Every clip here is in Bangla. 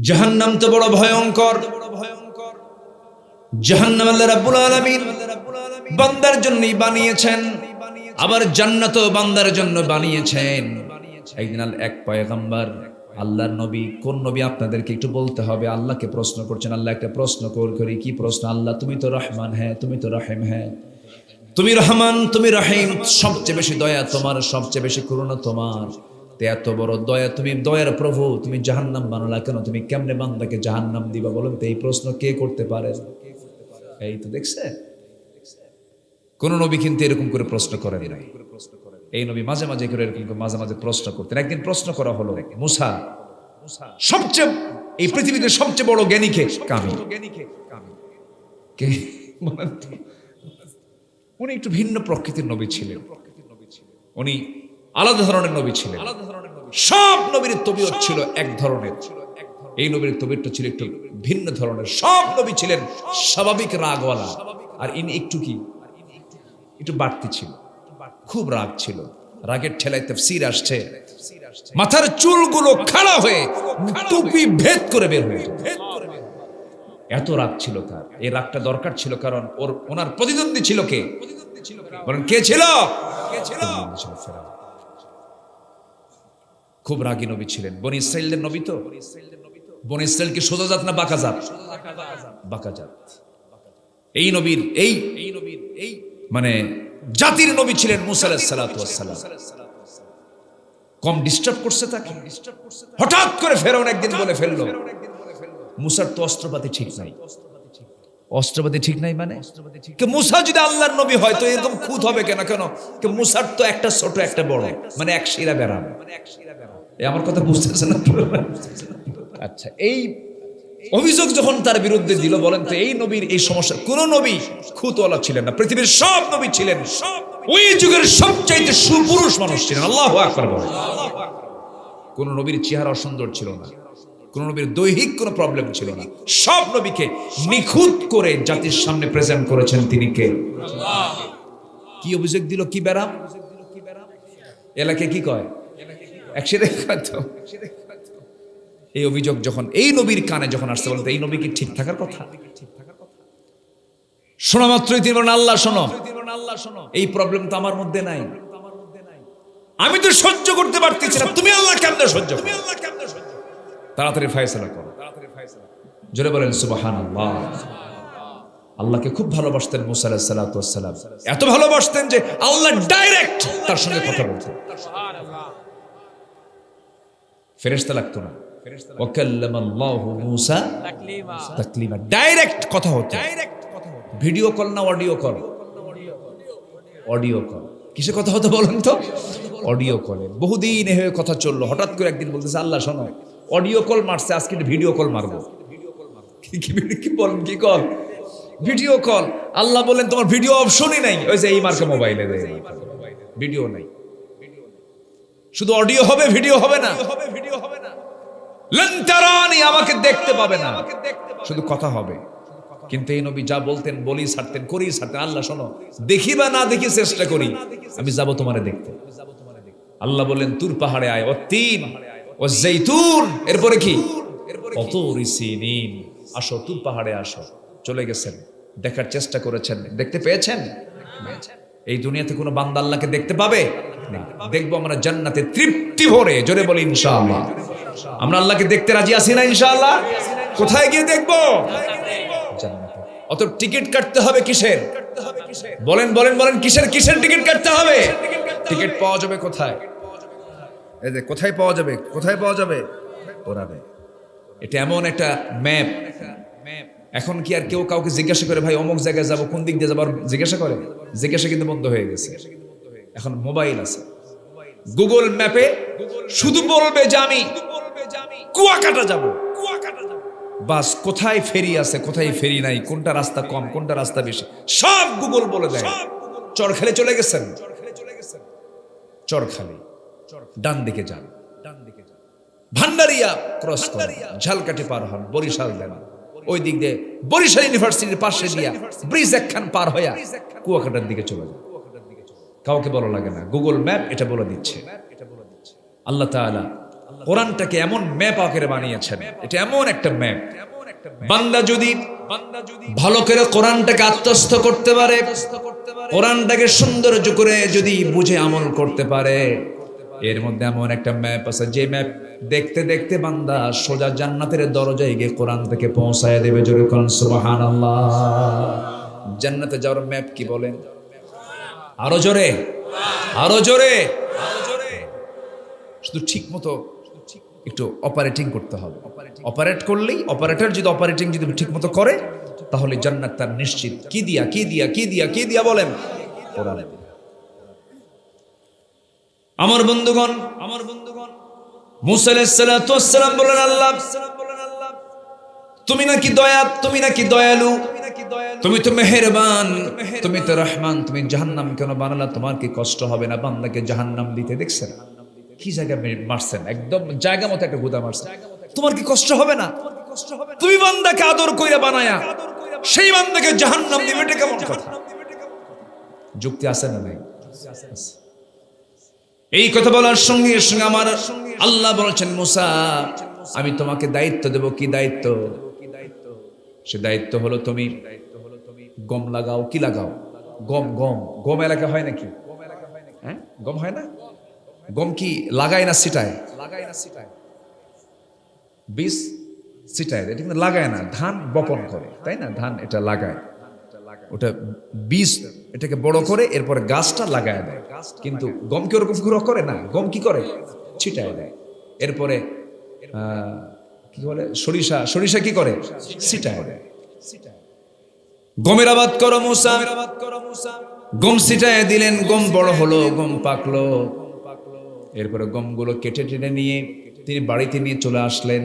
জাহান্নাম তো বড় ভয়ঙ্কর। জাহান্নাম আল্লাহ রাব্বুল আলামিন বান্দার জন্যই বানিয়েছেন, আবার জান্নাতও বান্দার জন্য বানিয়েছেন। একদিন এক পয়গম্বর আল্লাহর নবী, কোন নবী আপনাদেরকে একটু বলতে হবে, আল্লাহকে প্রশ্ন করছেন। আল্লাহ একটা প্রশ্ন করি, কি প্রশ্ন? আল্লাহ তুমি তো রহমান, হ্যাঁ তুমি তো রহিম, হ্যাঁ তুমি রহমান, তুমি রহিম, সবচেয়ে বেশি দয়া তোমার, সবচেয়ে বেশি করুণা তোমার। এত বড় দয়া, তুমি দয়ার প্রভু, তুমি জাহান্নাম বানালা কেন? তুমি কেমনে বান্দাকে জাহান্নাম দিবা বলেন তো? এই প্রশ্ন কে করতে পারে? এই তো দেখছে, কোন নবী কিন্তু এরকম করে প্রশ্ন করেন নাই। এই নবী মাঝে মাঝে করে এরকম মাঝে মাঝে প্রশ্ন করতেন। একদিন প্রশ্ন করা হলো, মুসা সবচেয়ে এই পৃথিবীতে সবচেয়ে বড় জ্ঞানী কে? কামি। কে বলেন তো? উনি একটু ভিন্ন প্রকৃতির নবী ছিলেন, উনি আলাদা ধরনের নবী ছিলেন। সব নবীর তবিয়ত ছিল এক ধরনের, এই নবীর তবিয়তটা ছিল একটু ভিন্ন ধরনের। সব নবী ছিলেন স্বাভাবিক রাগওয়ালা, আর ইনি একটু কি একটু বাড়তি ছিল, খুব রাগ ছিল। রাগের ঠেলায় তাফসীর আসছে, মাথার চুলগুলো খাড়া হয়ে টুপি ভেদ করে বের হয়ে যেত। এত রাগ ছিল তার। এই রাগটা দরকার ছিল, কারণ ওনার প্রতিদ্বন্দ্বী ছিল কে? বলেন কে ছিল? খুব রাগী নবী ছিলেন। বনি ইসরাইলের নবী তো। বনি ইসরাইল কি সোজা জাত না বাঁকা জাত? বাঁকা জাত। এই নবীর এই মানে জাতির নবী ছিলেন মুসা আলাইহিস সালাতু ওয়াস সালাম। কম ডিস্টার্ব করছে তাকে। হঠাৎ করে ফেরাউন একদিন বলে ফেললো, মুসার তো অস্ত্রপাতি ঠিক নাই। অস্ত্রপাতি ঠিক নাই মানে মুসা যদি আল্লাহর নবী হয় তো এরকম খুঁত হবে কেন? মুসার তো একটা ছোট একটা বড়, মানে এক শিরা বেরাম। আমার কথা বুঝতেছেন? আচ্ছা, এই অভিযোগ যখন তার বিরুদ্ধে দিল, বলেন তো এই নবীর এই সমস্যা? কোন নবী খুঁতওয়ালা ছিলেন না, পৃথিবীর সব নবী ছিলেন ওই যুগের সবচাইতে সুপুরুষ মানুষ ছিলেন। আল্লাহু আকবার বলেন। কোন নবীর চেহারা অসুন্দর ছিল না, কোন নবীর দৈহিক কোনো প্রবলেম ছিল না। সব নবীকে নিখুঁত করে জাতির সামনে প্রেজেন্ট করেছেন তিনি কে? কি অভিযোগ দিল? কি বেরাম? এলাকায় কি কয়? একসাথে কয় তো। এই অভিযোগ যখন এই নবীর কানে যখন আসছে, বলতে এই নবী কি ঠিক থাকার কথা? শোনা মাত্রই তিনি বলেন, আল্লাহ শোনো, এই প্রবলেম তো আমার মধ্যে নাই, আমি তো সহ্য করতে পারতেছি না, তুমি আল্লাহ কেমনে সহ্য করো? তাড়াতাড়ি ফয়সালা করো। জোরে বলেন সুবহানাল্লাহ। আল্লাহকে খুব ভালোবাসতেন মুসা আলাইহিস সালাতু ওয়াস সালাম। এত ভালোবাসতেন যে আল্লাহ ডাইরেক্ট তার সঙ্গে কথা বলতেন, ফেরেশতা লাগতো না। ওয়া কাল্লামাল্লাহু মুসা তাকলিমা, ডাইরেক্ট কথা হতো। ভিডিও কল না অডিও কল? Audio call. কিসে কথা হতো বলেন তো? অডিও কলে। বহুদিন এভাবে কথা চললো। হঠাৎ করে একদিন বলতেছে, আল্লাহ শোনো, অডিও কল মারছে, আজকে ভিডিও কল মারবো। কি বলেন? কি কল? Video call. আল্লাহ বলেন তোমার ভিডিও অপশনই নাই। ওই যে এই মার্কা মোবাইলে ভিডিও নাই, শুধু অডিও হবে, ভিডিও হবে না। লান তারানি, আমাকে দেখতে পাবে না, শুধু কথা হবে। কিন্তু এই নবী যা বলতেন বলি ছাড়তেন, করি ছাড়তেন। আল্লাহ শোনো, দেখি বা না দেখি চেষ্টা করি, আমি যাব তোমারে দেখতে। আল্লাহ বললেন তুর পাহাড়ে আয়, ওয়াত্তিন ওয়াজ্জাইতুন, এরপরে কি? অতুরি সিনিন, আসো তুর পাহাড়ে আসো। চলে গেছেন, দেখার চেষ্টা করেছেন, দেখতে পেয়েছেন? এই দুনিয়াতে কোনো বান্দা আল্লাহকে দেখতে পাবে? দেখবো আমরা জান্নাতে তৃপ্তি ভরে। জোরে বলি ইনশাআল্লাহ। আমরা আল্লাহকে দেখতে রাজি আছি না ইনশাআল্লাহ? কোথায় গিয়ে দেখবো? জান্নাতে। অত টিকিট কাটতে হবে কিসের? বলেন বলেন বলেন, কিসের টিকিট কাটতে হবে? টিকিট পাওয়া যাবে কোথায়? এই যে কোথায় পাওয়া যাবে? কোথায় পাওয়া যাবে? ওরাবে। এটা এমন একটা ম্যাপ, এখন কি আর কেউ কাউকে জিজ্ঞাসা করে, ভাই অমুক জায়গায় যাবো, কোন দিক দিয়ে যাবো, জিজ্ঞাসা করে? জিজ্ঞাসা কিন্তু বন্ধ হয়ে গেছে। এখন মোবাইল আছে, গুগল ম্যাপে শুধু বলবে যে আমি কুয়াকাটা যাবো, বাস কোথায় ফেরি আছে, কোথায় ফেরি নাই, কোনটা রাস্তা কম, কোনটা রাস্তা বেশি, সব গুগল বলে দেয়। চরখালি চলে গেছেন, চরখালি ডান দিকে যান, ভান্ডারিয়া ক্রস করেন, ঝালকাঠি পার হন, বরিশাল দেন, ওই দিক দিয়ে বরিশাল ইউনিভার্সিটির পাশে দিয়া ব্রিজ একখান পার হইয়া কুয়াকাটার দিকে চলে যান। কাউকে বলা লাগে না, গুগল ম্যাপ এটা বলে দিচ্ছে। আল্লাহ তাআলা কোরআনটাকে এমন ম্যাপ আকারে বানিয়েছেন, এটা এমন একটা ম্যাপ, বান্দা যদি ভালো করে কোরআনটাকে আত্মস্থ করতে পারে, কোরআনটাকে সৌন্দর্য করে যদি বুঝে আমল করতে পারে, এর মধ্যে এমন একটা ম্যাপ আছে যে ম্যাপ দেখতে দেখতে বান্দা সোজা জান্নাতের দরজায় গিয়ে কোরআন থেকে পৌঁছায় দেবে। জোরে কোরআন সুবহানাল্লাহ। জান্নাতে যাওয়ার ম্যাপ কি বলেন? আরো জোরে, আরো জোরে। শুধু ঠিক মতো একটু অপারেটিং করতে হবে। অপারেট করলেই, অপারেটর যদি অপারেটিং যদি ঠিক মতো করে, তাহলে জান্নাত তার নিশ্চিত। কি দিয়া, কি দিয়া, কি দিয়া, কি দিয়া বলেন? কোরআন। আমার বন্ধুগণ, মুসা আলাইহিস সালাতু ওয়াস সালাম বলেন, আল্লাহ তুমি নাকি দয়া, তুমি নাকি দয়ালু, তুমি তো মেহেরবান, তুমি তো রহমান, তুমি জাহান্নাম কেন বানালা? তোমার কি কষ্ট হবে না বান্দাকে জাহান্নাম দিতে? দেখছেন কি জায়গা মারছেন, একদম জায়গা মতো একটা গুদা মারছেন। তোমার কি কষ্ট হবে না? তুমি বান্দাকে আদর কইরা বানায়া সেই বান্দাকে জাহান্নাম দিবে, এটা কেমন কথা? যুক্তি আছে না নাই? এই কথা বলার সঙ্গে সঙ্গে আমার আল্লাহ বলেছেন, মুসা আমি তোমাকে দায়িত্ব দেব। কি দায়িত্ব? সে দায়িত্ব হলো তুমি গম লাগাও। কি লাগাও? গম। গম গম এলাকা হয় নাকি? হ্যাঁ, গম হয় না? গম কি লাগায় না ছিটায়? বীজ ছিটায়, এটা কিন্তু লাগায় না। ধান বপন করে, তাই না? ধান এটা লাগায়, ওটা বীজ এটাকে বড় করে এরপরে গাছটা লাগায় দেয়। কিন্তু গম কি ওরকম গ্রহ করে না? গম কি করে? ছিটায় দেয়। এরপরে কি বলে, সরিষা কি করে? ছিটায় দেয়। গমের আবাদ করো মুসা। গম ছিটায় দিলেন, গম বড় হলো, গম পাকলো। এরপরে গমগুলো কেটে টেনে নিয়ে তিনি বাড়িতে নিয়ে চলে আসলেন।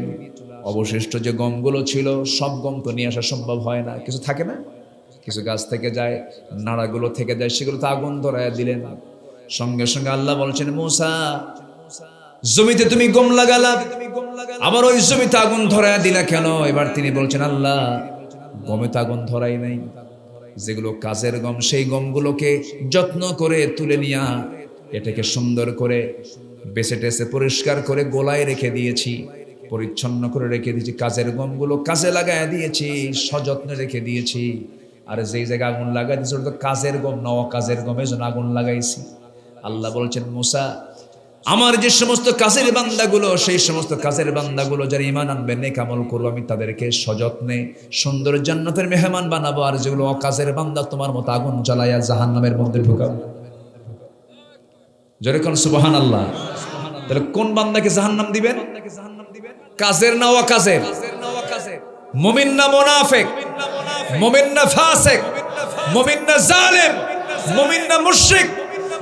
অবশিষ্ট যে গমগুলো ছিল, সব গম তো নিয়ে আসা সম্ভব হয় না, কিছু থাকে না, কিছু গাছ থেকে যায়, নাড়াগুলো থেকে যায়, সেগুলো তো আগুন ধরায় দিলেন। সঙ্গে সঙ্গে আল্লাহ বলছেন, মুসা জমিতে তুমি গম লাগালা, আবার ওই জমিতে আগুন ধরায় দিলা কেন? এবার তিনি বলছেন, আল্লাহ গমে তো আগুন ধরাই নাই, যেগুলো কাজের গম সেই গমগুলোকে যত্ন করে তুলে নিয়া এটাকে সুন্দর করে বেছে টেছে পরিষ্কার করে গোলায় রেখে দিয়েছি, পরিচ্ছন্ন করে রেখে দিয়েছি। কাজের গমগুলো কাজে লাগায় দিয়েছি, সযত্নে রেখে দিয়েছি। আর যেই জায়গায় আগুন লাগাই দিয়েছি ওটা তো কাজের গম না, অকাজের গমের জন্য আগুন লাগাইছি। আল্লাহ বলছেন, মুসা আমার যে সমস্ত কাজের বান্দাগুলো, সেই সমস্ত কাজের বান্দাগুলো যারা ঈমান আনবে, নেক আমল করবে, আমি তাদেরকে সযত্নে সুন্দর জান্নাতের মেহমান বানাবো। আর যেগুলো অকাজের বান্দা, তোমার মতো আগুন জ্বালাইয়া জাহান্নামের মধ্যে ঢুকাবো। জোরে কোন সুবহানাল্লাহ। তাহলে কোন বান্দাকে জাহান্নাম দিবেন? কাজের না অকাজের? মুমিন না মুনাফিক? মুমিন না ফাসিক? মুমিন না জালেম? মুমিন না মুশরিক?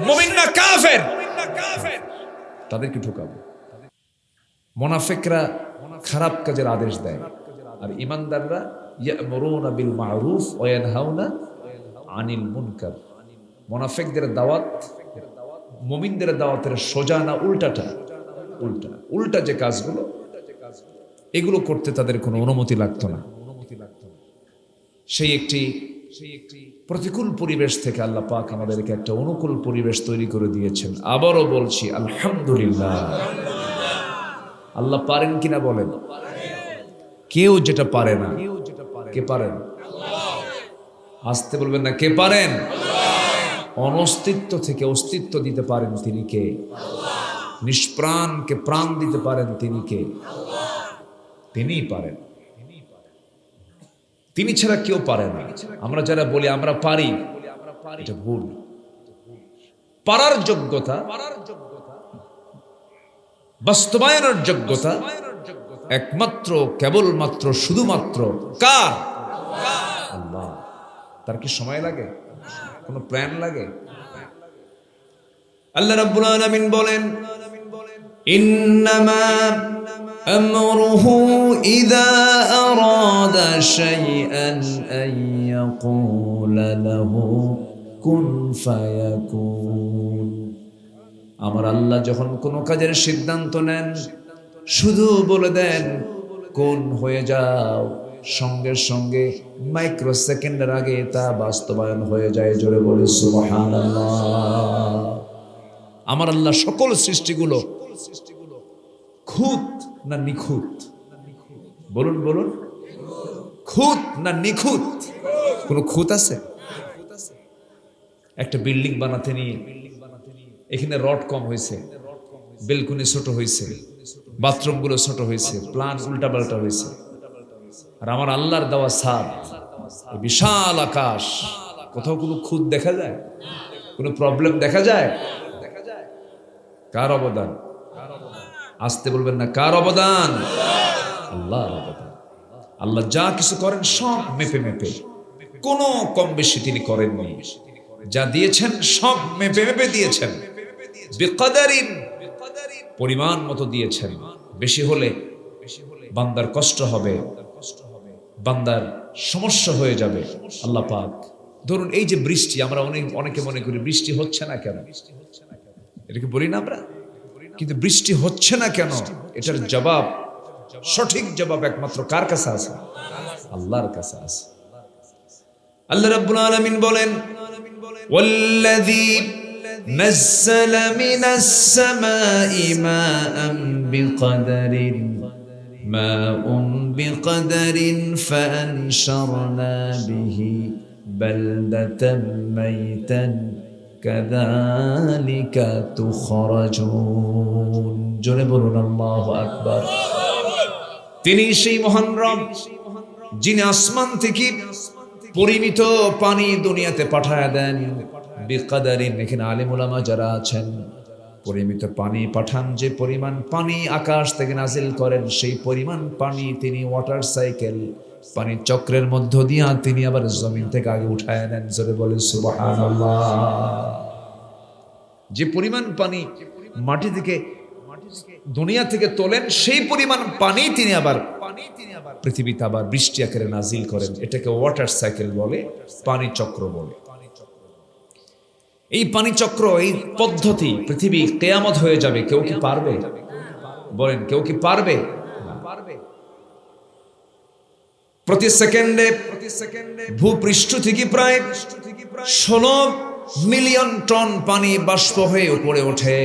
মুমিন না কাফের? তাদেরকে ঢুকাবো। মুনাফিকরা খারাপ কাজের আদেশ দেয়, আর ঈমানদাররা ইয়া'মুরুনা বিল মা'রুফ ওয়া ইয়ানহাউনা আনিল মুনকার। মুনাফিকদের দাওয়াত মুমিনদের দাওয়াতের সোজা না, উল্টাটা? উল্টা যে কাজগুলো, এগুলো করতে তাদের কোনো অনুমতি লাগতো না। সেই একটি প্রতিকূল পরিবেশ থেকে আল্লাহ পাক আমাদেরকে একটা অনুকূল পরিবেশ তৈরি করে দিয়েছেন। আবারও বলছি আলহামদুলিল্লাহ। আল্লাহ পারেন কিনা বলেন? কেউ যেটা পারে না। কে পারেন? আসতে বলবেন না, কে পারেন? অনস্তিত্ব থেকে অস্তিত্ব দিতে পারেন তিনি কে? নিষ্প্রাণকে প্রাণ দিতে পারেন তিনি কে? তিনিই পারেন। তিনি ছাড়া কেউ পারে না। আমরা যারা বলি আমরা পারি, এটা ভুল। পারার যোগ্যতা, বাস্তবায়নের যোগ্যতা একমাত্র, কেবলমাত্র, শুধুমাত্র কার? আল্লাহ। তার কি সময় লাগে? কোনো প্ল্যান লাগে? আল্লাহ রাব্বুল আলামিন বলেন, ইন্নামা আমরুহু ইযা আরাদা শাইআন আন ইয়াকুলা লাহু কুন ফায়াকুন। আমার আল্লাহ যখন কোনো কাজের সিদ্ধান্ত নেন, শুধু বলে দেন কোন হয়ে যাও, সঙ্গে সঙ্গে মাইক্রো সেকেন্ডের আগে তা বাস্তবায়ন হয়ে যায়। জোরে বলি সুবহানাল্লাহ। আমার আল্লাহ সকল সৃষ্টিগুলো খুঁত না নিখুঁত? বলুন বলুন, খুঁত না নিখুঁত? কোনো খুঁত আছে? একটা বিল্ডিং বানাতে নিয়ে এখানে রড কম হয়েছে, বেলকুনি ছোট হয়েছে, বাথরুমগুলো ছোট হয়েছে, প্লান উল্টাপাল্টা হয়েছে। আর আমার আল্লাহর দেওয়া ছাদ, বিশাল আকাশ, কোথাও কোনো খুঁত দেখা যায়? কোনো প্রবলেম দেখা যায়? কার অবদান? আসতে বলবেন না, কার অবদান? আল্লাহর অবদান। আল্লাহ যা কিছু করেন সব মেপে মেপে, কোনো কম বেশি তিনি করেননি। যা দিয়েছেন সব মেপে মেপে দিয়েছেন, বিকদারিন, পরিমাণ মতো দিয়েছেন। বেশি হলে বান্দার কষ্ট হবে, বান্দার সমস্যা হয়ে যাবে। আল্লাহ পাক, ধরুন এই যে বৃষ্টি, আমরা অনেকে মনে করি বৃষ্টি হচ্ছে না কেন, এটাকে বলি না আমরা, কিন্তু বৃষ্টি হচ্ছে না কেন এটার জবাব, সঠিক জবাব একমাত্র কার কাছে আছে? আল্লাহর কাছে আছে। আল্লাহ রাব্বুল আলামিন বলেন, ওয়াল্লাযী নাযালা মিনাস সামাই মাআন বিকদারিন মাউন বিকদারিন ফাআনশারনা বিহি বালদাতাম মাইতান কাযালিকা তুখরাজুন। জোরে বলুন আল্লাহু আকবার। তিনি সেই মহান রব যিনি আসমান থেকে পরিমিত পানি দুনিয়াতে পাঠায় দেন বিকদারিন। এখানে আলেম উলামা যারা আছেন, পরিমিত পানি পাঠান, যে পরিমাণ পানি আকাশ থেকে নাজিল করেন সেই পরিমাণ পানি তিনি ওয়াটার সাইকেল, পানি চক্রের মধ্য দিয়া তিনি আবার জমিন থেকে আগে উঠায় নেন। জোরে বলে সুবহানাল্লাহ। যে পরিমাণ পানি মাটি থেকে দুনিয়া থেকে তোলেন সেই পরিমাণ পানি তিনি আবার পৃথিবীতে আবার বৃষ্টি আকারে নাজিল করেন। এটাকে ওয়াটার সাইকেল বলে, পানি চক্র বলে। এই পানি চক্র, এই পদ্ধতি, পৃথিবী কিয়ামত হয়ে যাবে। কেউ কি পারবে? বলেন, কেউ কি পারবে? প্রতি সেকেন্ডে ভূপৃষ্ঠ থেকে প্রায় 16 মিলিয়ন টন পানি বাষ্প হয়ে উপরে ওঠে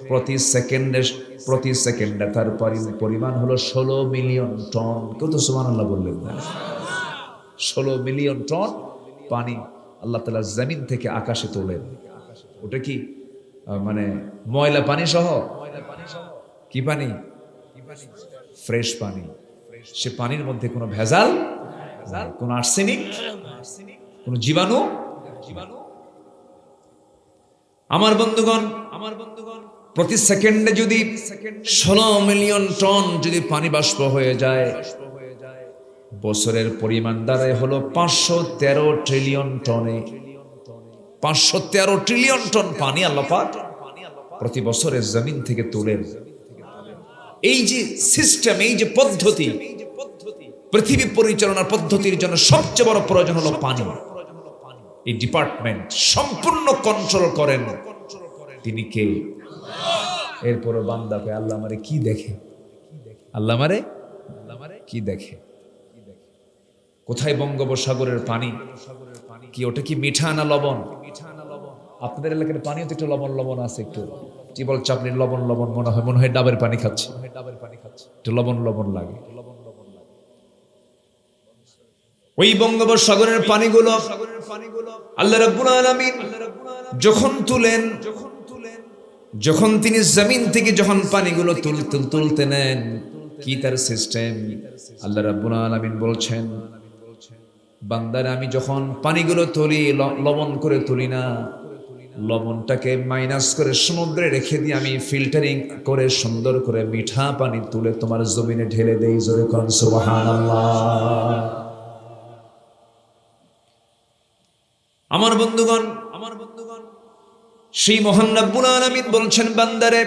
প্রতি সেকেন্ডে। তার পরিমাণ হলো 16 মিলিয়ন টন। কেউ তো সুবহানাল্লাহ বললেন না? 16 মিলিয়ন টন পানি আল্লাহ তাআলা জমিন থেকে আকাশে তোলেন। ওটা কি মানে ময়লা পানি সহ? কি পানি? ফ্রেশ পানি। সে পানির মধ্যে কোনো ভেজাল, কোনো আর্সেনিক, কোনো জীবাণু। আমার বন্ধুগণ, প্রতি সেকেন্ডে যদি 16 মিলিয়ন টন যদি পানি বাষ্প হয়ে যায়, বছরের পরিমাণ দাঁড়ায় হলো 513 ট্রিলিয়ন টনে। 513 ট্রিলিয়ন টন পানি আল্লাহ পাক প্রতি বছরে জমিন থেকে তোলেন। এই যে সিস্টেম, এই যে পদ্ধতি, পৃথিবী পরিচালনার পদ্ধতির জন্য সবচেয়ে বড় প্রয়োজন হলো পানি। এই ডিপার্টমেন্ট সম্পূর্ণ কন্ট্রোল করেন তিনি কে? এরপরও বান্দা কয়, আল্লাহ আমারে কি দেখে? আল্লাহ আমারে কি দেখে? কোথায় বঙ্গোপসাগরের পানি? কি ওটা কি মিঠা না লবণ? আপনাদের এলাকার পানিও তো একটু লবণ লবণ আছে, একটু টিবল চাপড়ির লবণ লবণ মনে হয় ডাবের পানি খাচ্ছে, একটু লবণ লবণ লাগে। ওই বঙ্গোপসাগরের পানিগুলো আল্লাহ রাব্বুল আলামিন যখন তুলেন, যখন তিনি জমিন থেকে যখন পানিগুলো তুলতে নেন, কি তার সিস্টেম? আল্লাহ রাব্বুল আলামিন বলছেন, বান্দারা আমি যখন পানিগুলো তুলি, লবণ করে তুলি না, লবণটাকে মাইনাস করে সমুদ্রে রেখে দিয়ে আমি ফিল্টারিং করে সুন্দর করে মিঠা পানি তুলে তোমার জমিনে ঢেলে দেই। জোরে কোন সুবহানাল্লাহ। আমার বন্ধুগণ, সেই মহান রব্বুল আলামিন বলছেন, বান্দারে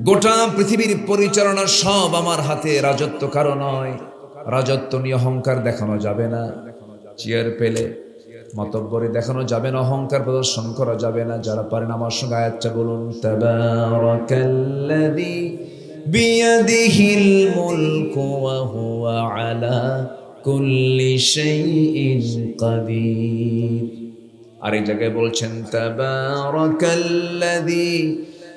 গোটা পৃথিবীর পরিচালনা সব আমার হাতে, রাজত্ব কারো নয়। রাজত্ব নিয়ে অহংকার দেখানো যাবে না, চেয়ার পেলে মাতব্বরি দেখানো যাবে না, অহংকার প্রদর্শন করা যাবে না। যারা পারেন আমার সঙ্গে আয়াতটা বলুন, তাবারাকাল্লাযী বিয়াদিহিল মুলকু ওয়া হুয়া আলা কুল্লি শাইইন কাদির। আর এই জায়গায় বলছেন, তাবারাকাল্লাযী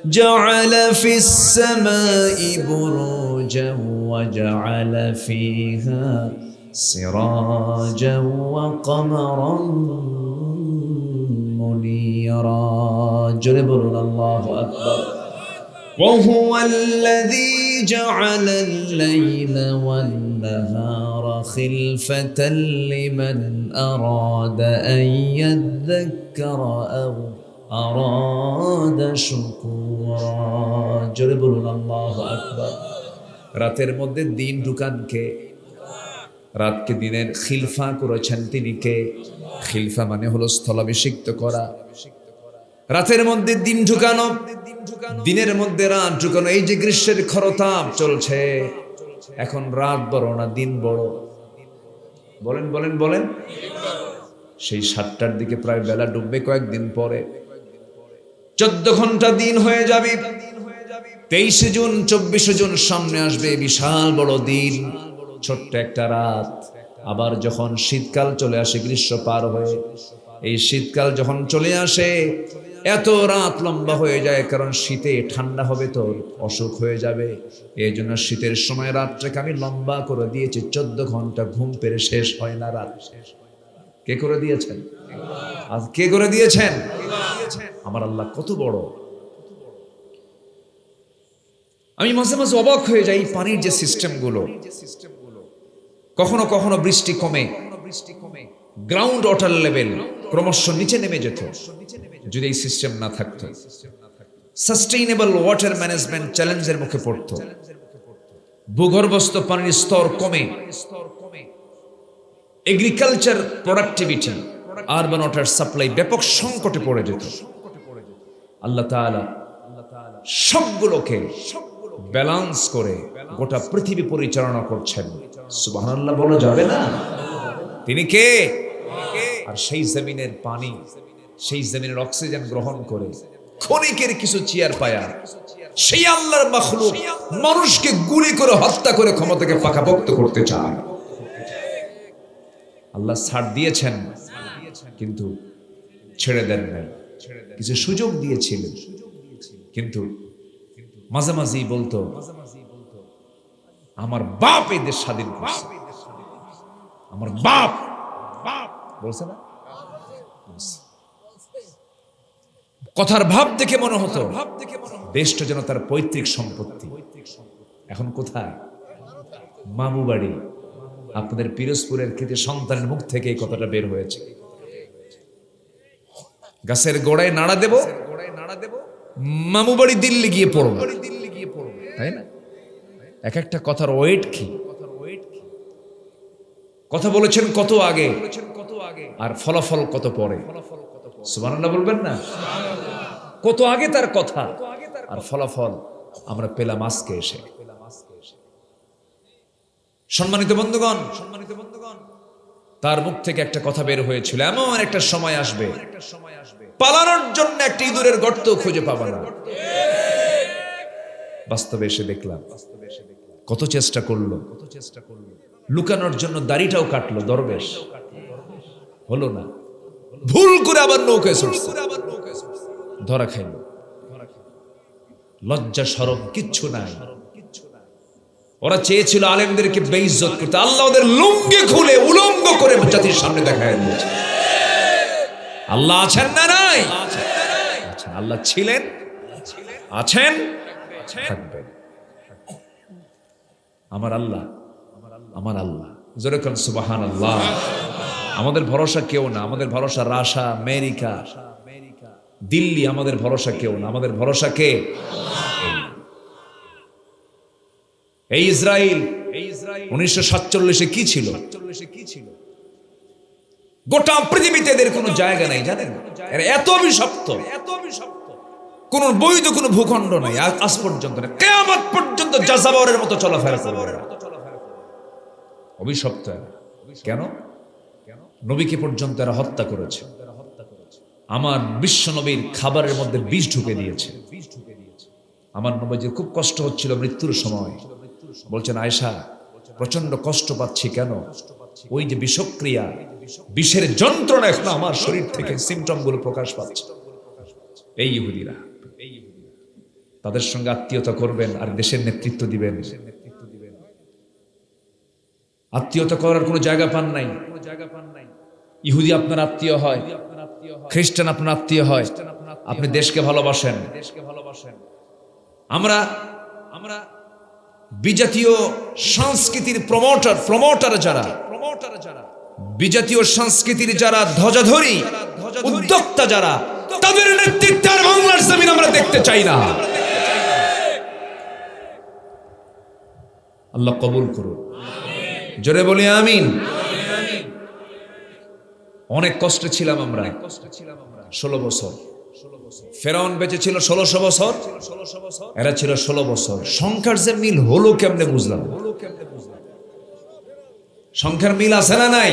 جعل في السماء بروجا وجعل فيها سراجا وقمرا منيرا جرب الله أكبر وهو الذي جعل الليل والنهار خلفة لمن أراد أن يذكر أو أراد شكورا جرب الله أكبر রাতের মধ্যে দিন ঢুকান কে রাতকে দিনের খিলফা করেছেন তিনি কে খিলফা মানে হলো স্থলাভিষিক্ত করা রাতের মধ্যে দিন ঢুকানো দিনের মধ্যে রাত ঢুকানো এই যে গ্রীষ্মের খরতাপ চলছে এখন রাত বড় না দিন বড় বলেন বলেন বলেন সেই 7টার দিকে প্রায় বেলা ডুববে কয়েকদিন পরে 14 ঘন্টা দিন হয়ে যাবে 23 জুন 24 জুন সামনে আসবে বিশাল বড় দিন ছোট্ট একটা রাত আবার যখন শীতকাল চলে আসে গ্রীষ্ম পার হয়ে এই শীতকাল যখন চলে আসে এত রাত লম্বা হয়ে যায় কারণ শীতে ঠান্ডা হবে তো অসুখ হয়ে যাবে এই জন্য শীতের সময় রাতটাকে আমি লম্বা করে দিয়েছি 14 ঘন্টা ঘুম পেরে শেষ হয় না রাত কে করে দিয়েছেন আজ কে করে দিয়েছেন আমার আল্লাহ কত বড় আমি মাঝে মাঝে অবাক হয়ে যাই পানির যে সিস্টেমগুলো কখনো কখনো বৃষ্টি কমে গ্রাউন্ড ওয়াটার লেভেল ক্রমশ নিচে নেমে যেত যদি এই সিস্টেম না থাকতো সাস্টেইনেবল ওয়াটার ম্যানেজমেন্ট চ্যালেঞ্জের মুখে পড়তো ভূগর্ভস্থ পানির স্তর কমে agriculture productivity urban water supply ব্যাপক সংকটে পড়ে যেত আল্লাহ তাআলা সবগুলোকে ব্যালেন্স করে গোটা পৃথিবী পরিচালনা করছেন সুবহানাল্লাহ বলা যাবে না তিনি কে আর সেই জমিনের পানি সেই জমিনের অক্সিজেন গ্রহণ করে ক্ষণিকের কিছু চেয়ার পায়া সেই আল্লাহর মাখলুক মানুষকে গুলি করে হত্যা করে ক্ষমতাকে পাকাপোক্ত করতে চায় আল্লাহ ছাড় দিয়েছেন কিন্তু ছেড়ে দেন নাই কিছু সুযোগ দিয়েছিলেন কিন্তু মাঝে মাঝেই বলতো আমার বাপ এই দেশ স্বাধীন করছে আমার বাপ বলছে না কথার ভাব দেখে মনে হতো দেশটা যেন তার পৈতৃক সম্পত্তি এখন কোথায় মামু বাড়ি আপনাদের পিরোজপুরের কৃতি সন্তানের মুখ থেকে এই কথাটা বের হয়েছে গাছের গোড়ায় নাড়া দেব মামু বাড়ি দিল্লি গিয়ে পড়বো তাই না এক একটা কথার ওয়েট কি কথা বলেছেন কত আগে আর ফলাফল কত পরে সুবহানাল্লাহ বলবেন না কত আগে তার কথা আর ফলাফল আমরা পেলাম আজকে এসে সম্মানিত বন্ধুগণ তার মুখ থেকে একটা কথা বের হয়েছিল এমন একটা সময় আসবে পালানোর জন্য একটা ইঁদুরের গর্ত খুঁজে পাবা না বাস্তবে এসে দেখলাম কত চেষ্টা করলো লুকানোর জন্য দাড়িটাও কাটলো দরবেশ হলো না ভুল করে আবার নৌকায় ছুটছে ধরা খাইল লজ্জা শরম কিচ্ছু নাই ওরা চেয়েছিল আলেমদেরকে বেইজ্জত করতে আল্লাহ ওদের লুঙ্গি খুলে উলঙ্গ করে জাতির সামনে দেখায় দিয়েছে আল্লাহ আছেন না নাই আছেন আল্লাহ ছিলেন আছেন থাকবেন আমার আল্লাহ জোরে কোন সুবহানাল্লাহ আমাদের ভরসা কেউ না আমাদের ভরসা রাশা আমেরিকা দিল্লি আমাদের ভরসা কেউ না আমাদের ভরসা কে এই ইসরায়েল 1947 কি ছিল গোটা পৃথিবীতে এদের কোনো জায়গা নাই জানেন এত অভিশপ্ত কোন বৈধ কোনো ভূখণ্ড নাই আজ পর্যন্ত না কিয়ামত পর্যন্ত যাযাবরের মতো চলাফেরা করবে অভিশপ্ত কেন নবীকে পর্যন্ত এরা হত্যা করেছে আমার বিশ্ব নবীর খাবারের মধ্যে বিষ ঢুকে দিয়েছে আমার নবীজির খুব কষ্ট হচ্ছিল মৃত্যুর সময় বলছেন আয়েশা প্রচন্ড কষ্ট পাচ্ছি কেন ওই যে বিষক্রিয়া বিষের যন্ত্রণা এখন আমার শরীর থেকে সিমটম গুলো প্রকাশ পাচ্ছে এই ইহুদিরা তাদের সঙ্গে আত্মীয়তা করবেন আর দেশের নেতৃত্ব দিবেন। আত্মীয়তা করার কোনো জায়গা পান নাই। ইহুদি আপনার আত্মীয় হয়, খ্রিস্টান আপনার আত্মীয় হয়, আপনি দেশকে ভালোবাসেন। আমরা বিজাতীয় সংস্কৃতির প্রমোটার যারা, বিজাতীয় সংস্কৃতির যারা ধ্বজাধারী, উদ্যোক্তা যারা, তাদের নেতৃত্বে আর বাংলার জমিন আমরা দেখতে চাই না। আল্লাহ কবুল করুন, জোরে বলি আমিন। অনেক কষ্টে ছিলাম আমরা 16 বছর। ফেরাউন বেঁচে ছিল 1600 বছর, এরা ছিল 16 বছর। সংখ্যার যে মিল হলো কেমনে বুঝলাম? সংখ্যার মিল আছে না নাই?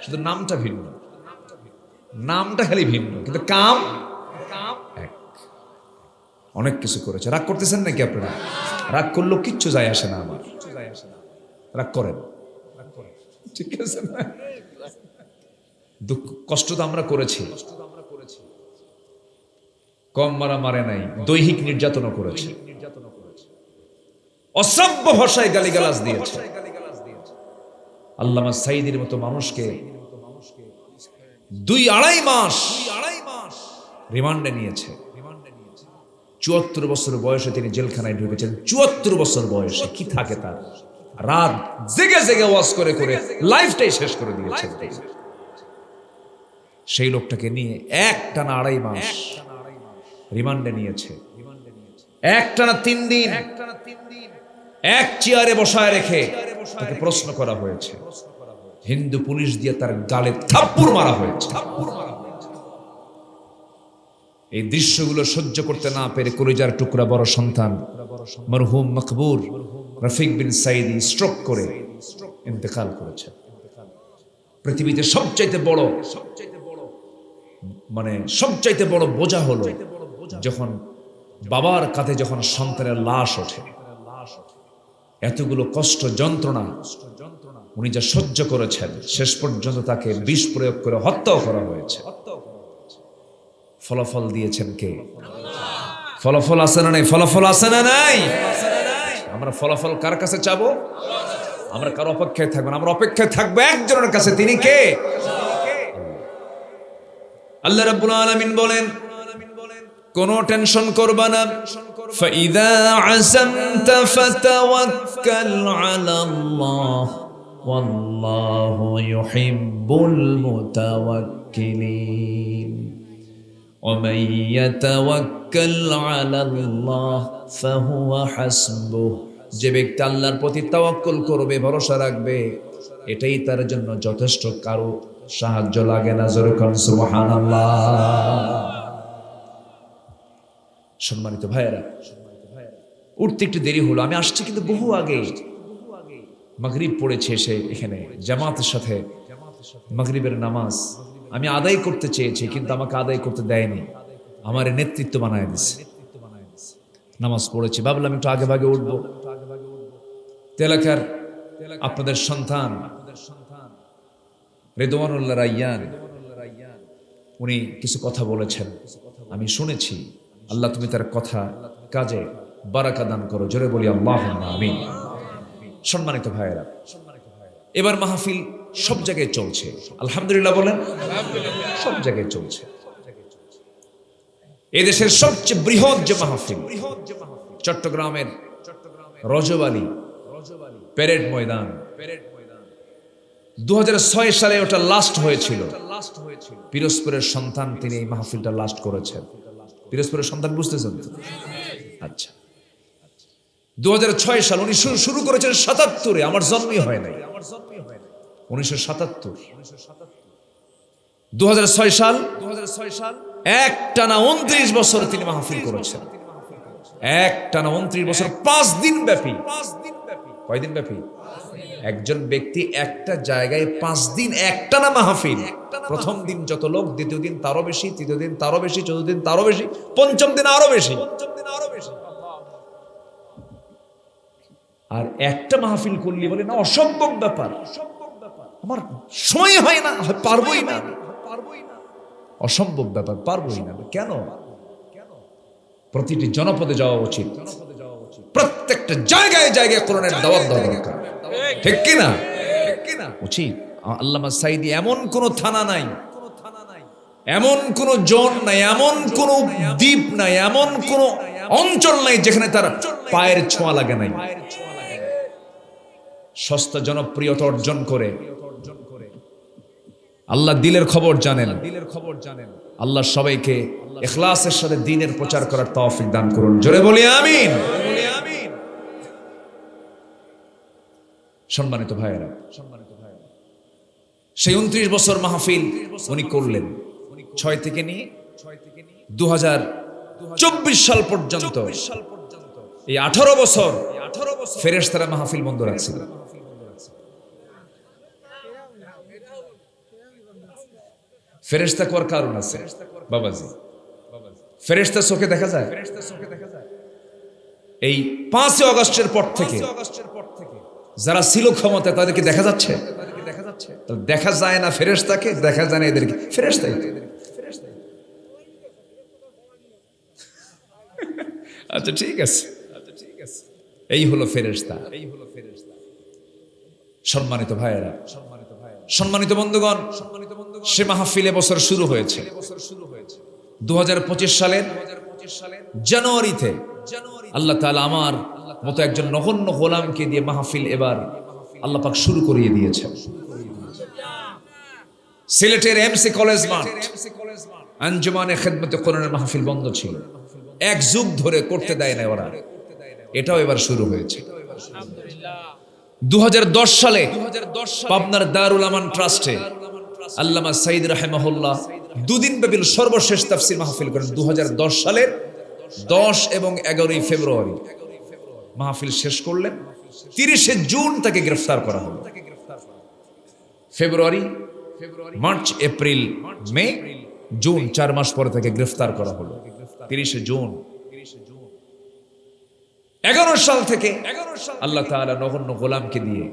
শুধু নামটা ভিন্ন, নামটা খালি ভিন্ন, কিন্তু কাম এক। অনেক কিছু করেছে। রাগ করতেছেন নাকি আপনারা? রাগ করলেও কিচ্ছু যায় আসে না আমার। রাগ করেন, ঠিক আছে না? দুঃখ কষ্ট তো আমরা করেছি, কম মারা মারে নাই, দৈহিক নির্যাতনও করেছে, অশ্রাব্য ভাষায় গালিগালাজ দিয়েছে। আল্লামা সাঈদীর মতো মানুষকে 2-2.5 মাস রিমান্ডে নিয়েছে। 74 বছর বয়সে তিনি জেলখানায় ঢুকেছেন। 74 বছর বয়সে কি থাকে তার? রাত জেগে জেগে ওয়াজ করে করে লাইফটাই শেষ করে দিয়েছে। সেই লোকটাকে নিয়ে একটানা 2.5 মাস রিমান্ডে নিয়েছে। একটানা 3 দিন এক চেয়ারে বসায় রেখে তাকে প্রশ্ন করা হয়েছে। হিন্দু পুলিশ দিয়ে তার গালে থাপ্পড় মারা হয়েছে। এই দৃশ্যগুলো সহ্য করতে না পেরে কলিজার টুকরা বড় সন্তান মরহুম মকবুর রফিক বিন সাঈদী স্ট্রোক করে ইন্তেকাল করেছে। পৃথিবীতে সবচাইতে বড় বোঝা হলো যখন বাবার কাঁধে যখন সন্তানের লাশ ওঠে। এতগুলো কষ্ট যন্ত্রণা উনি যা সহ্য করেছেন, শেষ পর্যন্ত তাকে বিষ প্রয়োগ করে হত্যাও করা হয়েছে। ফলাফল দিয়েছেন কে? ফলাফল আছে না নাই? ফলাফল আছে না নাই? আমরা ফলাফল কার কাছে চাবো? আমরা কার অপেক্ষায় থাকবো না, আমরা অপেক্ষায় থাকবো একজনের কাছে। তিনি কে? আল্লাহ রাব্বুল আলামিন বলেন, কোনো টেনশন করবা না। ফাইদা আযামতা ফাতাওয়াক্কাল আলাল্লাহ ওয়াল্লাহু ইউহিব্বুল মুতাওয়াক্কিলিন ওয়া মান ইয়াতাওয়াক্কাল আলাল্লাহ ফাহুয়া হাসবুহ। যে ব্যক্তি আল্লাহর প্রতি তাওয়াক্কুল করবে, ভরসা রাখবে, এটাই তার জন্য যথেষ্ট। কারো সাহায্য লাগে না। জোরে কোন সুবহানাল্লাহ। সম্মানিত ভাইয়েরা, উঠতে একটু দেরি হলো। আমি আসছি কিন্তু বহু আগে। মাগরিব পড়েছে এসে এখানে জামাতের সাথে মাগরিবের নামাজ আমি আদায় করতে চেয়েছি, কিন্তু আমাকে আদায় করতে দেয়নি। আমার নেতৃত্ব বানায় দিচ্ছে। নামাজ পড়েছি, ভাবলাম একটু আগে ভাগে উঠবো। এলাকার আপনাদের সন্তান রেদওয়ানুল্লাহ রায়্যান, উনি কিছু কথা বলেছেন, আমি শুনেছি। আল্লাহ তুমি তার কথা কাজে বারাকা দান করো। জোরে বলি আল্লাহুম্মা আমিন। সম্মানিত ভাইয়েরা, এবার মাহফিল সব জায়গায় চলছে, আলহামদুলিল্লাহ বলেন। সব জায়গায় চলছে। এদেশের সবচেয়ে বৃহৎ যে মাহফিল, চট্টগ্রামের রজবালি প্যারেড ময়দান, 2006 সালে ওটা লাস্ট হয়েছিল। পিরোজপুরের সন্তান তিনি এই মাহফিলটা লাস্ট করেছেন। পিরোজপুরের সন্তান বুঝতেছেন তো? আচ্ছা, 2006 সাল উনি শুরু করেছেন 77-এ। আমার জন্মই হয় নাই। 1977, 2006 সাল একটানা 29 বছর তিনি মাহফিল করেছেন। একটানা 29 বছর, 5 দিন ব্যাপী। কয়দিন ব্যাপী? একজন ব্যক্তি একটা জায়গায় 5 দিন একটানা মাহফিল। প্রথম দিন যত লোক, দ্বিতীয় দিন তারও বেশি, তৃতীয় দিন তারও বেশি, চতুর্থ দিন তারও বেশি, পঞ্চম দিন আরো বেশি। আর একটা মাহফিল করলি বলে না, অসম্ভব ব্যাপার, আমার সময় হয় না, পারবোই না। অসম্ভব ব্যাপার, পারবোই না। কেন? প্রতিটি জনপদে যাওয়া উচিত, প্রত্যেকটা জায়গায় জায়গায় কোরআনের দাওয়াত দেওয়া দরকার, ঠিক কিনা? উচিত। আল্লামা সাঈদী এমন কোন থানা নাই, এমন কোন জোন নাই, এমন কোন দ্বীপ নাই, এমন কোন অঞ্চল নাই যেখানে তার পায়ের ছোঁয়া লাগে নাই। সস্তা জনপ্রিয়তা অর্জন করে আল্লাহ দিলের খবর জানেন। আল্লাহ সবাইকে ইখলাসের সাথে দ্বীনের প্রচার করার তৌফিক দান করুন, জোরে বলি আমিন। সম্মানিত ভাইয়েরা, সেই 29 বছর মাহফিল উনি করলেন, 6 থেকে নিয়ে 2024 সাল পর্যন্ত। এই 18 বছর ফেরেশতারা মাহফিল বন্ধ রাখছিল। ফেরেশতা কোয়ার কারণ আছে বাবাজি, ফেরেশতা চোখে দেখা যায়। এই 5 আগস্টের পর থেকে যারা ছিল ক্ষমতায় তাদেরকে দেখা যাচ্ছে? দেখা যায় না ফেরেশতাকে, দেখা যায় না এদেরকে। ফেরেশতাই আচ্ছা ঠিক আছে, এই হলো ফেরেশতা। সম্মানিত ভাইয়েরা, সম্মানিত বন্ধুগণ, সে মাহফিলে বছর শুরু হয়েছে 2025 সালের জানুয়ারিতে। আল্লাহ তাআলা আমার মতো একজন নগণ্য গোলামকে দিয়ে মাহফিল এবার আল্লাহ পাক শুরু করিয়ে দিয়েছে। সিলেটের এমসি কলেজ মাঠ আঞ্জুমানে খেদমতে কোরআনের মাহফিল বন্ধ ছিল, 1 যুগ ধরে করতে দেয় না ওরা, এটাও এবার শুরু হয়েছে। 2010 সালে পাবনার দারুল আমান ট্রাস্টে আল্লামা সাঈদ রাহিমাহুল্লাহ 2 দিন ব্যাপী সর্বশেষ তাফসীর মাহফিল করেন। 2010 সালের 10 এবং 11 ফেব্রুয়ারি মাহফিল শেষ করলেন। 30 জুন তাকে গ্রেফতার করা হলো। ফেব্রুয়ারি, মার্চ, এপ্রিল, মে, জুন, 4 মাস পরে তাকে গ্রেফতার করা হলো। 30 জুন 11 সাল থেকে আল্লাহ তাআলা নগণ্য গোলামকে দিয়ে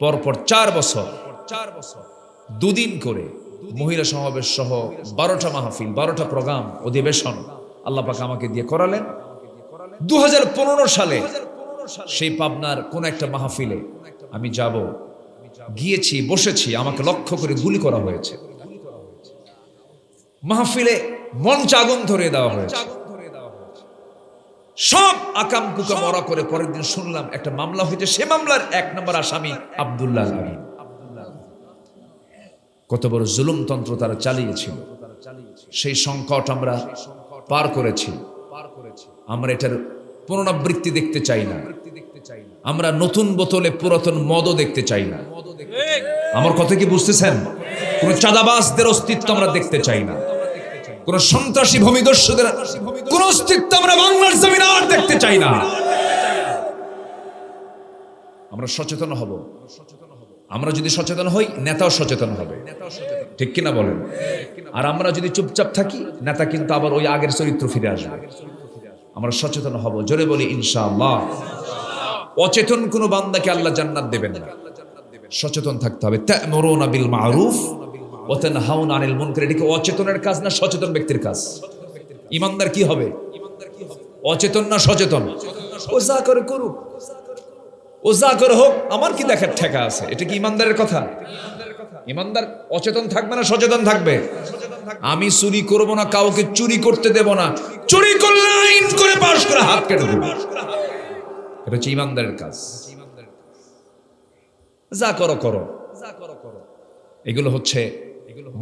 পরপর 4 বছর 2 দিন করে মহিলা সমাবেশ সহ 12টা মাহফিল, 12টা প্রোগ্রাম, অধিবেশন আল্লাহ পাক আমাকে দিয়ে করালেন। 2015 সালে সেই পাবনার কোন একটা মাহফিলে আমি গিয়েছি, বসেছি, আমাকে লক্ষ্য করে গুলি করা হয়েছে। মাহফিলে মঞ্চ আগুন ধরিয়ে দেওয়া হয়েছে। সব আকাম কুকাম মরা করে পরের দিন শুনলাম একটা মামলা হয়েছে, সে মামলার 1 নম্বর আসামি আব্দুল্লাহ আমিন। কত বড় জুলুমতন্ত্র তারা চালিয়েছিল, সেই সংকট আমরা পার করেছি। আমরা এটার পুনরাবৃত্তি দেখতে চাই না। আমরা নতুন বোতলে পুরাতন মদও দেখতে চাই না। আমার কথা কি বুঝতেছেন? কোন চাঁদাবাজদের অস্তিত্ব আমরা দেখতে চাই না। কোন সন্ত্রাসী ভূমিদস্যুদের কোন অস্তিত্ব আমরা বাংলার জমিনে আর দেখতে চাই না। আমরা সচেতন হব। আমরা যদি সচেতন হই, নেতাও সচেতন হবে, ঠিক কিনা বলেন? আর আমরা যদি চুপচাপ থাকি, নেতা কিন্তু আবার ওই আগের চরিত্র ফিরে আসবে। আমরা সচেতন হব, জোরে বলি ইনশাআল্লাহ। অচেতন কোন বান্দাকে আল্লাহ জান্নাত দেবেন না। সচেতন থাকতে হবে। তা'মুরুনা বিল মা'রুফ ওয়া তানহাউনা আনিল মুনকার, এটা কি অচেতনের কাজ না সচেতন ব্যক্তির কাজ? ইমানদার কি হবে? অচেতন না সচেতন? ও যা করে করুক, ও যা করে হোক, আমার কি দেখার ঠেকা আছে? এটা কি ইমানদারের কথা? ইমানদার অচেতন থাকবে না সচেতন থাকবে? আমি চুরি করব না, কাউকে চুরি করতে দেব না, চুরি করলে আইন করে পাশ করে হাত কেটে দেব, এটা হচ্ছে ইমানদারের কাজ। যা করো করো, এগুলো হচ্ছে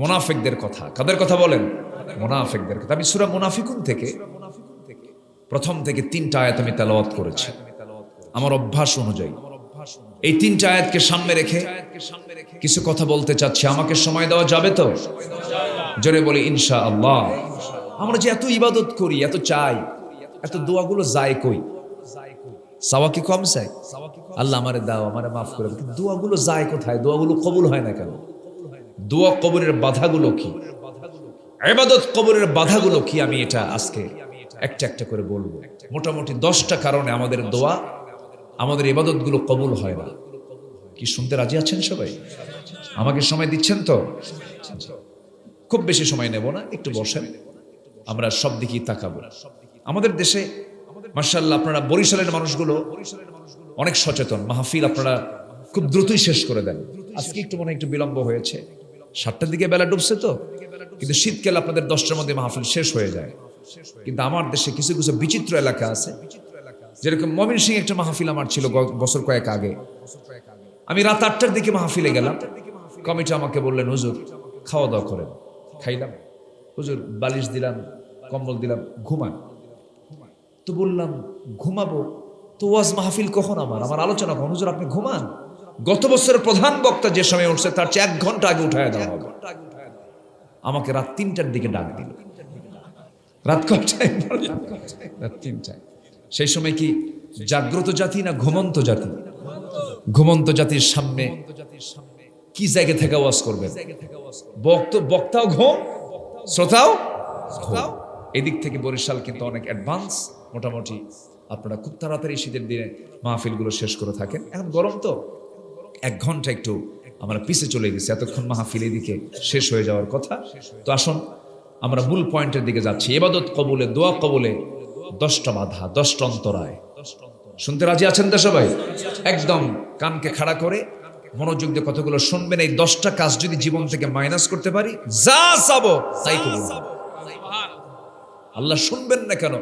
মুনাফিকদের কথা। কাদের কথা বলেন? মুনাফিকদের কথা। আমি সূরা মুনাফিকুন থেকে প্রথম থেকে 3টা আয়াত আমি তেলাওয়াত করেছি আমার অভ্যাস অনুযায়ী। এই 3টা আয়াতকে সামনে রেখে কিছু কথা বলতে চাচ্ছি। আমাকে সময় দেওয়া যাবে তো? জোরে বলি ইনশাআল্লাহ। আমরা যে এত ইবাদত করি, এত চাই, এত দোয়াগুলো যায় কই? চাওয়া কি কম চাই? আল্লাহ আমারে দাও, আমারে মাফ করে দাও, কিন্তু দোয়াগুলো যায় কোথায়? দোয়াগুলো কবুল হয় না কেন? দোয়া কবুলের বাধাগুলো কি? ইবাদত কবুলের বাধাগুলো কি? আমি এটা আজকে একটা একটা করে বলবো। মোটামুটি 10টা কারণে আমাদের দোয়া, আমাদের ইবাদতগুলো কবুল হয় না। কি শুনতে রাজি আছেন সবাই? আমাকে সময় দিচ্ছেন তো? খুব বেশি সময় নেব না, একটু বসেন। আমরা সব দিকেই তাকাবো। আমাদের দেশে মাশাআল্লাহ আপনারা বরিশালের মানুষগুলো অনেক সচেতন, মাহফিল আপনারা খুব দ্রুতই শেষ করে দেন। আজকে একটু মনে হয় একটু বিলম্ব হয়েছে, 7টার দিকে বেলা ডুবছে তো, কিন্তু শীতকালে আপনাদের 10টার মধ্যে মাহফিল শেষ হয়ে যায়। কিন্তু আমার দেশে কিছু কিছু বিচিত্র এলাকা আছে, যেরকম ময়মনসিংহে একটা মাহফিল আমার ছিল বছর কয়েক আগে। আমি রাত 8টার দিকে মাহফিলে গেলাম, কমিটি আমাকে বললেন হুজুর খাওয়া দাওয়া করেন। খাইলাম, হুজুর বালিশ দিলাম, কম্বল দিলাম, ঘুমান। তো বললাম ঘুমাবো তো ওয়াজ মাহফিল কখন? আমার আলোচনা কখন? হুজুর আপনি ঘুমান, গত বছরের প্রধান বক্তা যে সময় উঠছে তার চেয়ে 1 ঘন্টা আগে উঠায় দেওয়া হবে। আমাকে রাত 3টার দিকে ডাক দিল। রাত কটায়? রাত 3টায়। সেই সময় কি জাগ্রত জাতি না ঘুমন্ত জাতি? ঘুমন্ত জাতির সামনে কি জায়গা থেকে ওয়াজ করবেন? বক্তাও ঘুম, শ্রোতাও ঘুম। এদিক থেকে বরিশাল কিন্তু অনেক অ্যাডভান্স। মোটামুটি আপনারা খুব তাড়াতাড়ি শীতের দিনে মাহফিলগুলো শেষ করে থাকেন। এখন গরম তো 1 ঘন্টা একটু আমরা পিছে চলে গেছি, এতক্ষণ মাহফিল এদিকে শেষ হয়ে যাওয়ার কথা। তো আসুন আমরা মূল পয়েন্টের দিকে যাচ্ছি। ইবাদত কবুলে, দোয়া কবুলে 10টা বাধা, 10টা অন্তরায়। শুনতে রাজি আছেন তো সবাই? একদম কানকে খাড়া করে মনোযোগ দিয়ে কতগুলো শুনবেন। এই 10টা কাজ যদি জীবন থেকে মাইনাস করতে পারি, যা চাবো তাই কবুল। আল্লাহ শুনবেন না কেন?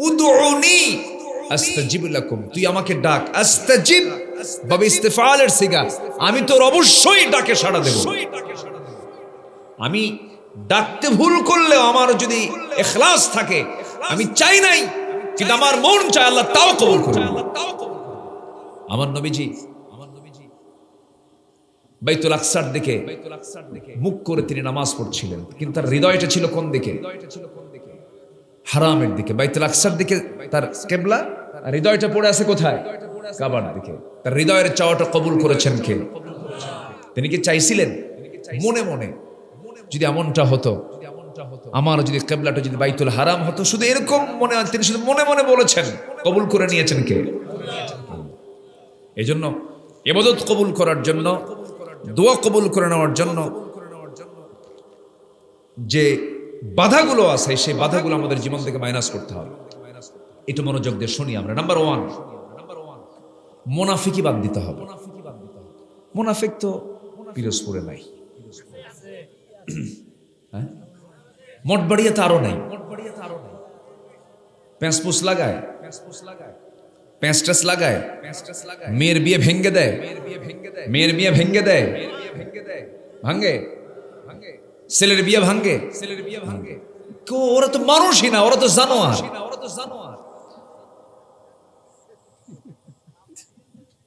উদউনি আস্তাজিব লাকুম, তুই আমাকে ডাক। আস্তাজিব বাবে ইস্তিফালের সিগা, আমি তোর অবশ্যই ডাকে সাড়া দেব। আমি ডাকতে ভুল করলেও আমার যদি ইখলাস থাকে, আমি চাই নাই কিন্তু আমার মন চায়, আল্লাহ তাও কবুল করবে। আমার নবীজি বাইতুল আকসার দিকে মুখ করে তিনি নামাজ পড়ছিলেন, কিন্তু তার হৃদয়টা ছিল কোন দিকে? হারামের দিকে। বাইতুল আকসার দিকে তার কিবলা, আর হৃদয়টা পড়ে আছে কোথায়? কাবার দিকে। তার হৃদয়ের চাওয়াটা কবুল করেছেন কে? তিনি কি চাইছিলেন মনে মনে? যদি এমনটা হতো, আমার যদি কিবলাটা যদি বাইতুল হারাম হতো, শুধু এরকম মনে হয়, তিনি শুধু মনে মনে বলেছেন, কবুল করে নিয়েছেন কে? এই জন্য ইবাদত কবুল করার জন্য, দোয়া কবুল করে নেওয়ার জন্য যে বাধাগুলো আছে, সেই বাধাগুলো আমাদের জীবন থেকে মাইনাস করতে হবে। একটু মনোযোগ দিয়ে শুনি আমরা। নাম্বার 1, মুনাফিকি বাদ দিতে হবে। মুনাফিক তো পিরোজপুরে নাই, হ্যাঁ, মঠবাড়িয়াতে আরো নাই। প্যাঁচপুস লাগায়, প্যাঁচটাস লাগায়, মেয়ের বিয়ে ভেঙ্গে দেয়, মেয়ের বিয়ে ভেঙ্গে দেয়, ভাঙ্গে, ছেলের বিয়ে ভাঙ্গে। ওরা তো মানুষই না, ওরা তো জানোয়ার।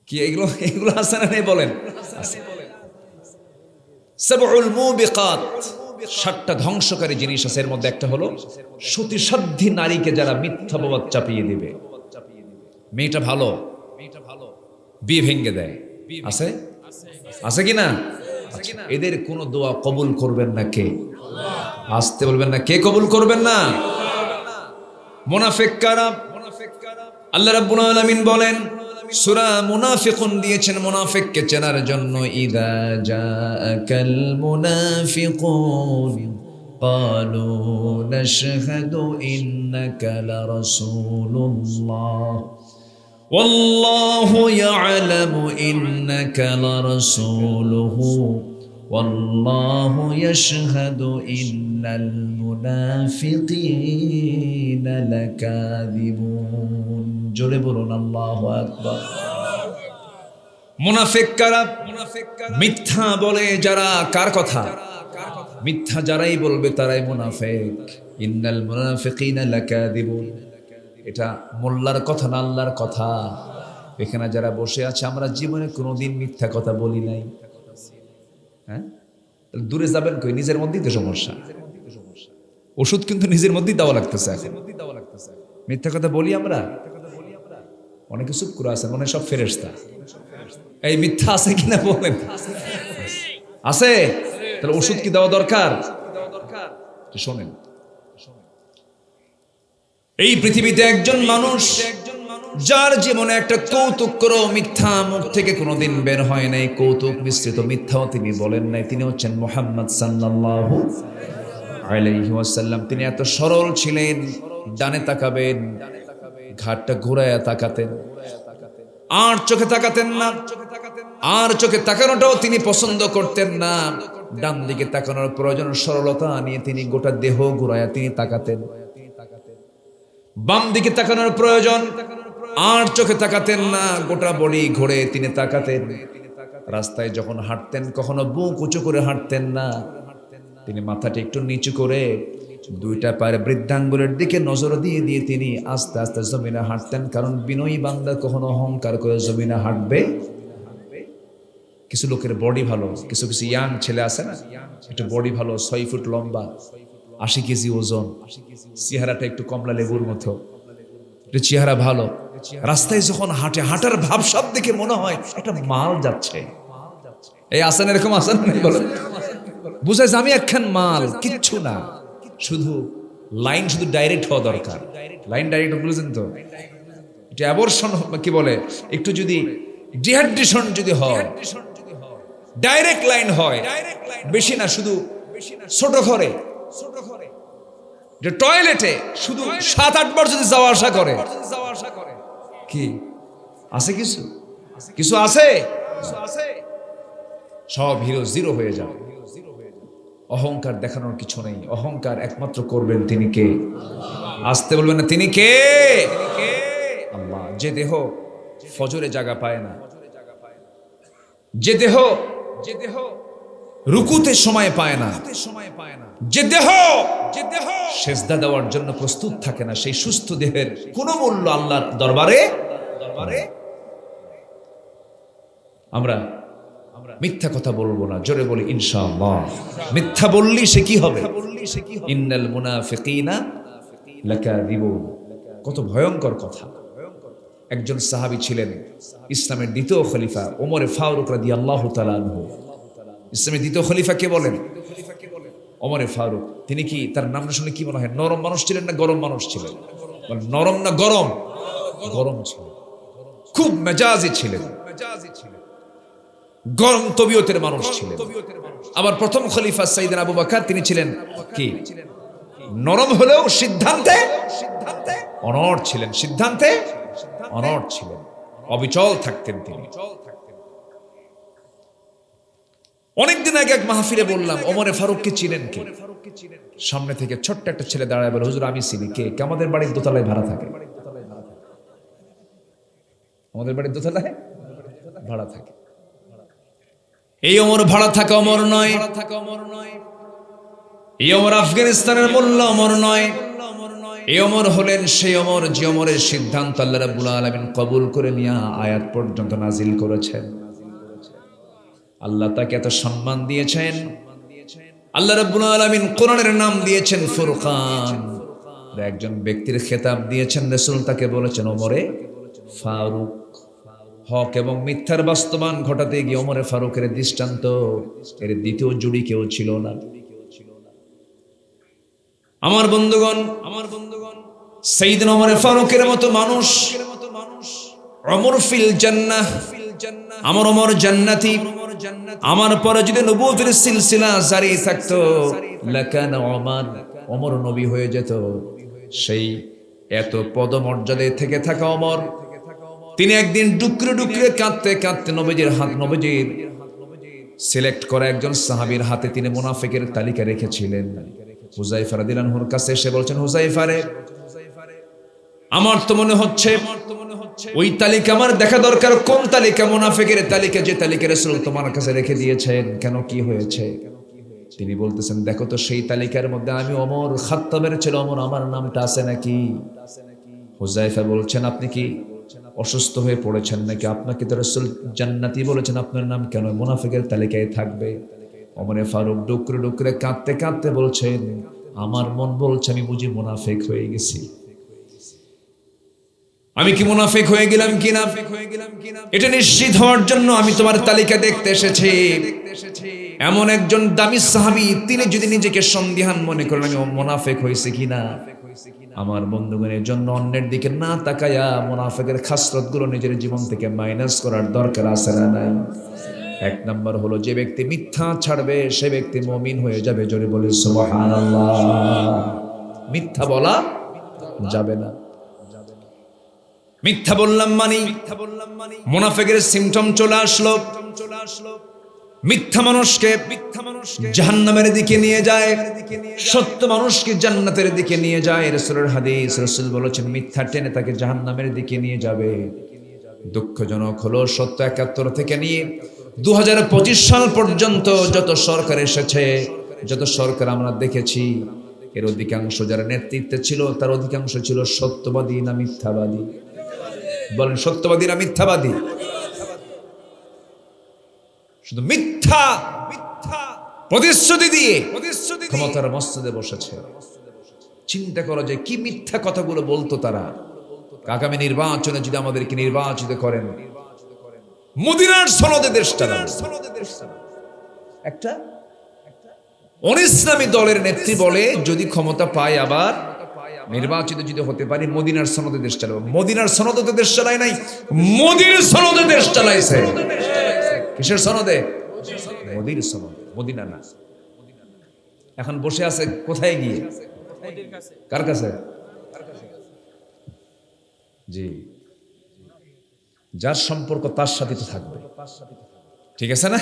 কি এগুলো এগুলো আছে না? নেই বলেন। সাবউল মুবিকাত, 7টা ধ্বংসকারী জিনিস আছে। এর মধ্যে একটা হলো সতীসাধ্যী নারীকে যারা মিথ্যা অপবাদ চাপিয়ে দিবে। মেয়েটা ভালো, বিয়ে ভেঙ্গে দেয়, আছে আছে কি না? এদের কোন দোয়া কবুল করবেন না কে? আসতে বলবেন না, কে কবুল করবেন না? মুনাফিক কারা? আল্লাহ রাব্বুল আলামিন বলেন, সূরা মুনাফিকুন দিয়েছেন মুনাফিককে চেনার জন্য। ইযা জাআকাল মুনাফিকুন ক্বালু নাশহাদু ইন্নাকা লারাসূলুল্লাহ ওয়াল্লাহু ইয়া'লামু ইন্নাকা লারাসূলুহু ওয়াল্লাহু ইয়াশহাদু ইন্নাল মুনাফিকিনা লাকাযিবুন। জোরে বলুন আল্লাহু আকবার। মুনাফিক কারা? মিথ্যা বলে যারা। কার কথা? মিথ্যা যারাই বলবে তারাই মুনাফিক। ইন্নাল মুনাফিকিনা লাকাযিবুন। এটা মোল্লার কথা না, আল্লাহর কথা। এখানে যারা বসে আছে, আমরা জীবনে কোনোদিন মিথ্যা কথা বলি নাই। হ্যাঁ, দূরে যাবেন কই? নিজের মধ্যেই তো সমস্যা। ওষুধ কিন্তু নিজের মধ্যেই দেওয়া লাগতেছে। মিথ্যা কথা বলি আমরা। অনেকে চুপ করে আছেন, মনে সব ফেরেশতা। এই মিথ্যা আছে কিনা বলেন? আছে। তাহলে ওষুধ কি দেওয়া দরকার? শোনেন, এই পৃথিবীতে একজন মানুষ যার জীবনে একটা কৌতুক করো মিথ্যা মুখ থেকে কোনোদিন বের হয় নাই, কৌতুক মিশ্রিত মিথ্যাও তিনি বলেন নাই, তিনি হচ্ছেন মুহাম্মদ সাল্লাল্লাহু। আলাইহি ওয়াসাল্লাম তিনি এত সরল ছিলেন, ডানে তাকাবেন, ঘাটটা ঘুরায়া তাকাতেন, আর চোখে তাকাতেন না। আর চোখে তাকানোটাও তিনি পছন্দ করতেন না। ডান দিকে তাকানোর প্রয়োজন, সরলতা নিয়ে তিনি গোটা দেহ ঘুরায়া তিনি তাকাতেন। বাম দিকে তাকানোর প্রয়োজন, আর চোখে তাকাতেন না, গোটা বডি ঘুরে তিনি তাকাতেন। রাস্তায় যখন হাঁটতেন কখনো বুক উঁচু করে হাঁটতেন না, তিনি মাথাটা একটু নিচু করে দুইটা পায়ের বৃদ্ধাঙ্গুলের দিকে নজর দিয়ে দিয়ে তিনি আস্তে আস্তে জমিনে হাঁটতেন। কারণ বিনয়ী বান্দা কখনো অহংকার করে জমিনে হাঁটবে। কিছু লোকের বডি ভালো, কিছু কিছু ইয়াং ছেলে আছে না, একটু বডি ভালো, 6 ফুট লম্বা, 80 কেজি ওজন, চেহারাটা একটু কমলা লেবুর মতো, একটু চেহারা ভালো। রাস্তায় যখন হাঁটে, হাঁটার ভাব সব দেখে মনে হয় একটা মাল যাচ্ছে। এই আসেন, এরকম আসেন নাই বলেন, বুঝাই যে আমি একখান মাল, কিচ্ছু না, শুধু লাইন শুধু ডাইরেক্ট হওয়া দরকার। লাইন ডাইরেক্ট বুঝলেন তো, একটু অ্যাবর্শন কি বলে, একটু যদি ডিহাইড্রেশন যদি হয়, ডাইরেক্ট লাইন হয়, বেশি না, শুধু ছোট ঘরে টয়লেটে শুধু 7-8 বার যদি যাওয়া আসা করে, কি আছে? কিছু কিছু আছে, সব হিরো জিরো হয়ে যাবে। অহংকার দেখানোর কিছু নেই। অহংকার একমাত্র করবেন তিনি কে? আসতে বলবেন না, তিনি কে? আল্লাহ। যে দেহ ফজরে জায়গা পায় না, যে দেহ রুকুতে সময় পায় না, যে দেহ সেজদা দেওয়ার জন্য প্রস্তুত থাকে না, সেই সুস্থ দেহের কোনো মূল্য আল্লাহর দরবারে। আমরা মিথ্যা কথা বলবো না, জোরে বলি ইনশাআল্লাহ। মিথ্যা বললি সে কি হবে? ইন্নাল মুনাফিকিনা লাকাযিবুন। কত ভয়ঙ্কর কথা। একজন সাহাবী ছিলেন, ইসলামের দ্বিতীয় খলিফা ওমরে ফারুক রাদিয়াল্লাহু তাআলা আনহু। ইসলামের দ্বিতীয় খলিফা কে বলেন? ওমরে ফারুক। তিনি কি, তার নাম শুনে কি মনে হয়, নরম মানুষ ছিলেন না গরম মানুষ ছিলেন? নরম না গরম? গরম ছিলেন, খুব মেজাজি ছিলেন, গরম তবিয়তের মানুষ ছিলেন। আবার প্রথম খলিফা সাইয়েদনা আবু বকর, তিনি ছিলেন কি, নরম হলেও সিদ্ধান্তে অনড় ছিলেন, সিদ্ধান্তে অনড় ছিলেন, অবিচল থাকতেন তিনি। অনেকদিন আগে এক মাহফিলে বললাম, ওমরে ফারুককে চিনেন কে? সামনে থেকে ছোট্ট একটা ছেলে দাঁড়ায় বলে, হুজুর আমি চিনি। কে? আমাদের বাড়ির দোতলায় ভাড়া থাকে। আমাদের বাড়ির দোতলায় ভাড়া থাকে। এই ওমর ভাড়া থাকা ওমর নয়, এই ওমর আফগানিস্তানের মোল্লা ওমর নয়। এই ওমর হলেন সেই ওমর, যে ওমরের সিদ্ধান্ত আল্লাহ রাব্বুল আলামিন কবুল করে নিয়ে আয়াত পর্যন্ত নাজিল করেছেন। আল্লাহ তাকে এত সম্মান দিয়েছেন, আল্লাহ রাব্বুল আলামিন কোরআনের নাম দিয়েছেন ফুরকান। একজন ব্যক্তির খেতাব দিয়েছেন, রাসূল তাকে বলেছেন ওমরে ফারুক। হক এবং মিথ্যার বাস্তবায়ন ঘটাতে গিয়ে ওমরে ফারুকের দৃষ্টান্ত, এর দ্বিতীয় জুড়ি কেউ ছিল না। আমার বন্ধুগণ, সাইয়েদনা ওমরে ফারুকের মতো মানুষ, ওমর ফিল জান্নাহ, আমার ওমর জান্নাতি। আমার পরে যদি নবুয়তের সিলসিলা জারি থাকতো, লাকানা ওমর, ওমর নবী হয়ে যেত। সেই এত পদমর্যাদায় থেকে থাকা ওমর, তিনি একদিন ডুকরে ডুকরে কাঁদতে কাঁদতে নবীজির সিলেক্ট করা একজন সাহাবীর হাতে তিনি মুনাফিকের তালিকা রেখেছিলেন। হুযায়ফা রাদিয়াল্লাহু আনহুর কাছে এসে বলছেন, হুযায়ফা রে, আমার তো মনে হচ্ছে ওই তালিকা আমার দেখা দরকার। কোন তালিকা? মুনাফিকের তালিকা, যে তালিকা রাসূল তোমার কাছে রেখে দিয়েছেন। কেন, কি হয়েছে? তিনি বলতেছেন, দেখো তো সেই তালিকার মধ্যে আমি ওমর, খাত্তাবের ছেলে ওমর, আমার নামটা আছে নাকি? হুযায়ফা বলছেন, আপনি কি অসুস্থ হয়ে পড়েছেন নাকি? আপনাকে তো রাসূল জান্নাতি বলেছেন, আপনার নাম কেন মুনাফিকের তালিকায় থাকবে? ওমরে ফারুক ডুকরে ডুকরে কাঁদতে কাঁদতে বলছেন, আমার মন বলছে আমি বুঝি মুনাফিক হয়ে গেছি। আমি কি মুনাফিক হয়ে গেলাম কিনা, এটা নিশ্চিত হওয়ার জন্য আমি তোমার তালিকা দেখতে এসেছি। এমন একজন দামি সাহাবী, তিনি যদি নিজেকে সন্দিহান মনে করেন আমি মুনাফিক হয়েছি কিনা, আমার বন্ধুগণের জন্য অন্যের দিকে না তাকায়া মুনাফিকের খাসরতগুলো নিজের জীবন থেকে মাইনাস করার দরকার আছে না নাই? এক নাম্বার হলো যে ব্যক্তি মিথ্যা ছাড়বে সে ব্যক্তি মুমিন হয়ে যাবে। জোরে বলে সুবহানাল্লাহ। মিথ্যা বলা যাবে না। মিথ্যা বললাম মানে মুনাফিকের সিম্পটম চলে আসলো। মিথ্যা মানুষকে জাহান্নামের দিকে নিয়ে যায়, সত্য মানুষকে জান্নাতের দিকে নিয়ে যায়। রাসূলের হাদিস, রাসূল বলেছেন মিথ্যা টেনে তাকে জাহান্নামের দিকে নিয়ে যাবে। দুঃখজনক হলো ৭৭ থেকে নিয়ে ২০২৫ সাল পর্যন্ত যত সরকার এসেছে, যত সরকার আমরা দেখেছি, এর অধিকাংশ যারা নেতৃত্বে ছিল তার অধিকাংশ ছিল সত্যবাদী না মিথ্যাবাদী? বলেন সত্যবাদী না মিথ্যাবাদী? শুধু মিথ্যা প্রতিশ্রুতি দিয়ে ক্ষমতার মসনদে বসেছে। চিন্তা করো যে কি মিথ্যা কথাগুলো বলতো তারা। আগামী নির্বাচনে যদি আমাদেরকে নির্বাচিত করেন, মদিনার সনদে দেশ চালাবো। একটা অনিসলামী দলের নেত্রী বলে যদি ক্ষমতা পায় আবার নির্বাচিত যদি হতে পারি মদিনার সনদে দেশ চালাবো। মদিনার সনদে তো দেশ চালায় নাই, মোদির সনদে দেশ চালাইছে। কিসের সনদে? মোদির সনদে, মদিনা না। এখন বসে আছে কোথায় গিয়ে? কার কাছে? জি, যার সম্পর্ক তার সাথে তো থাকবে, ঠিক আছে না?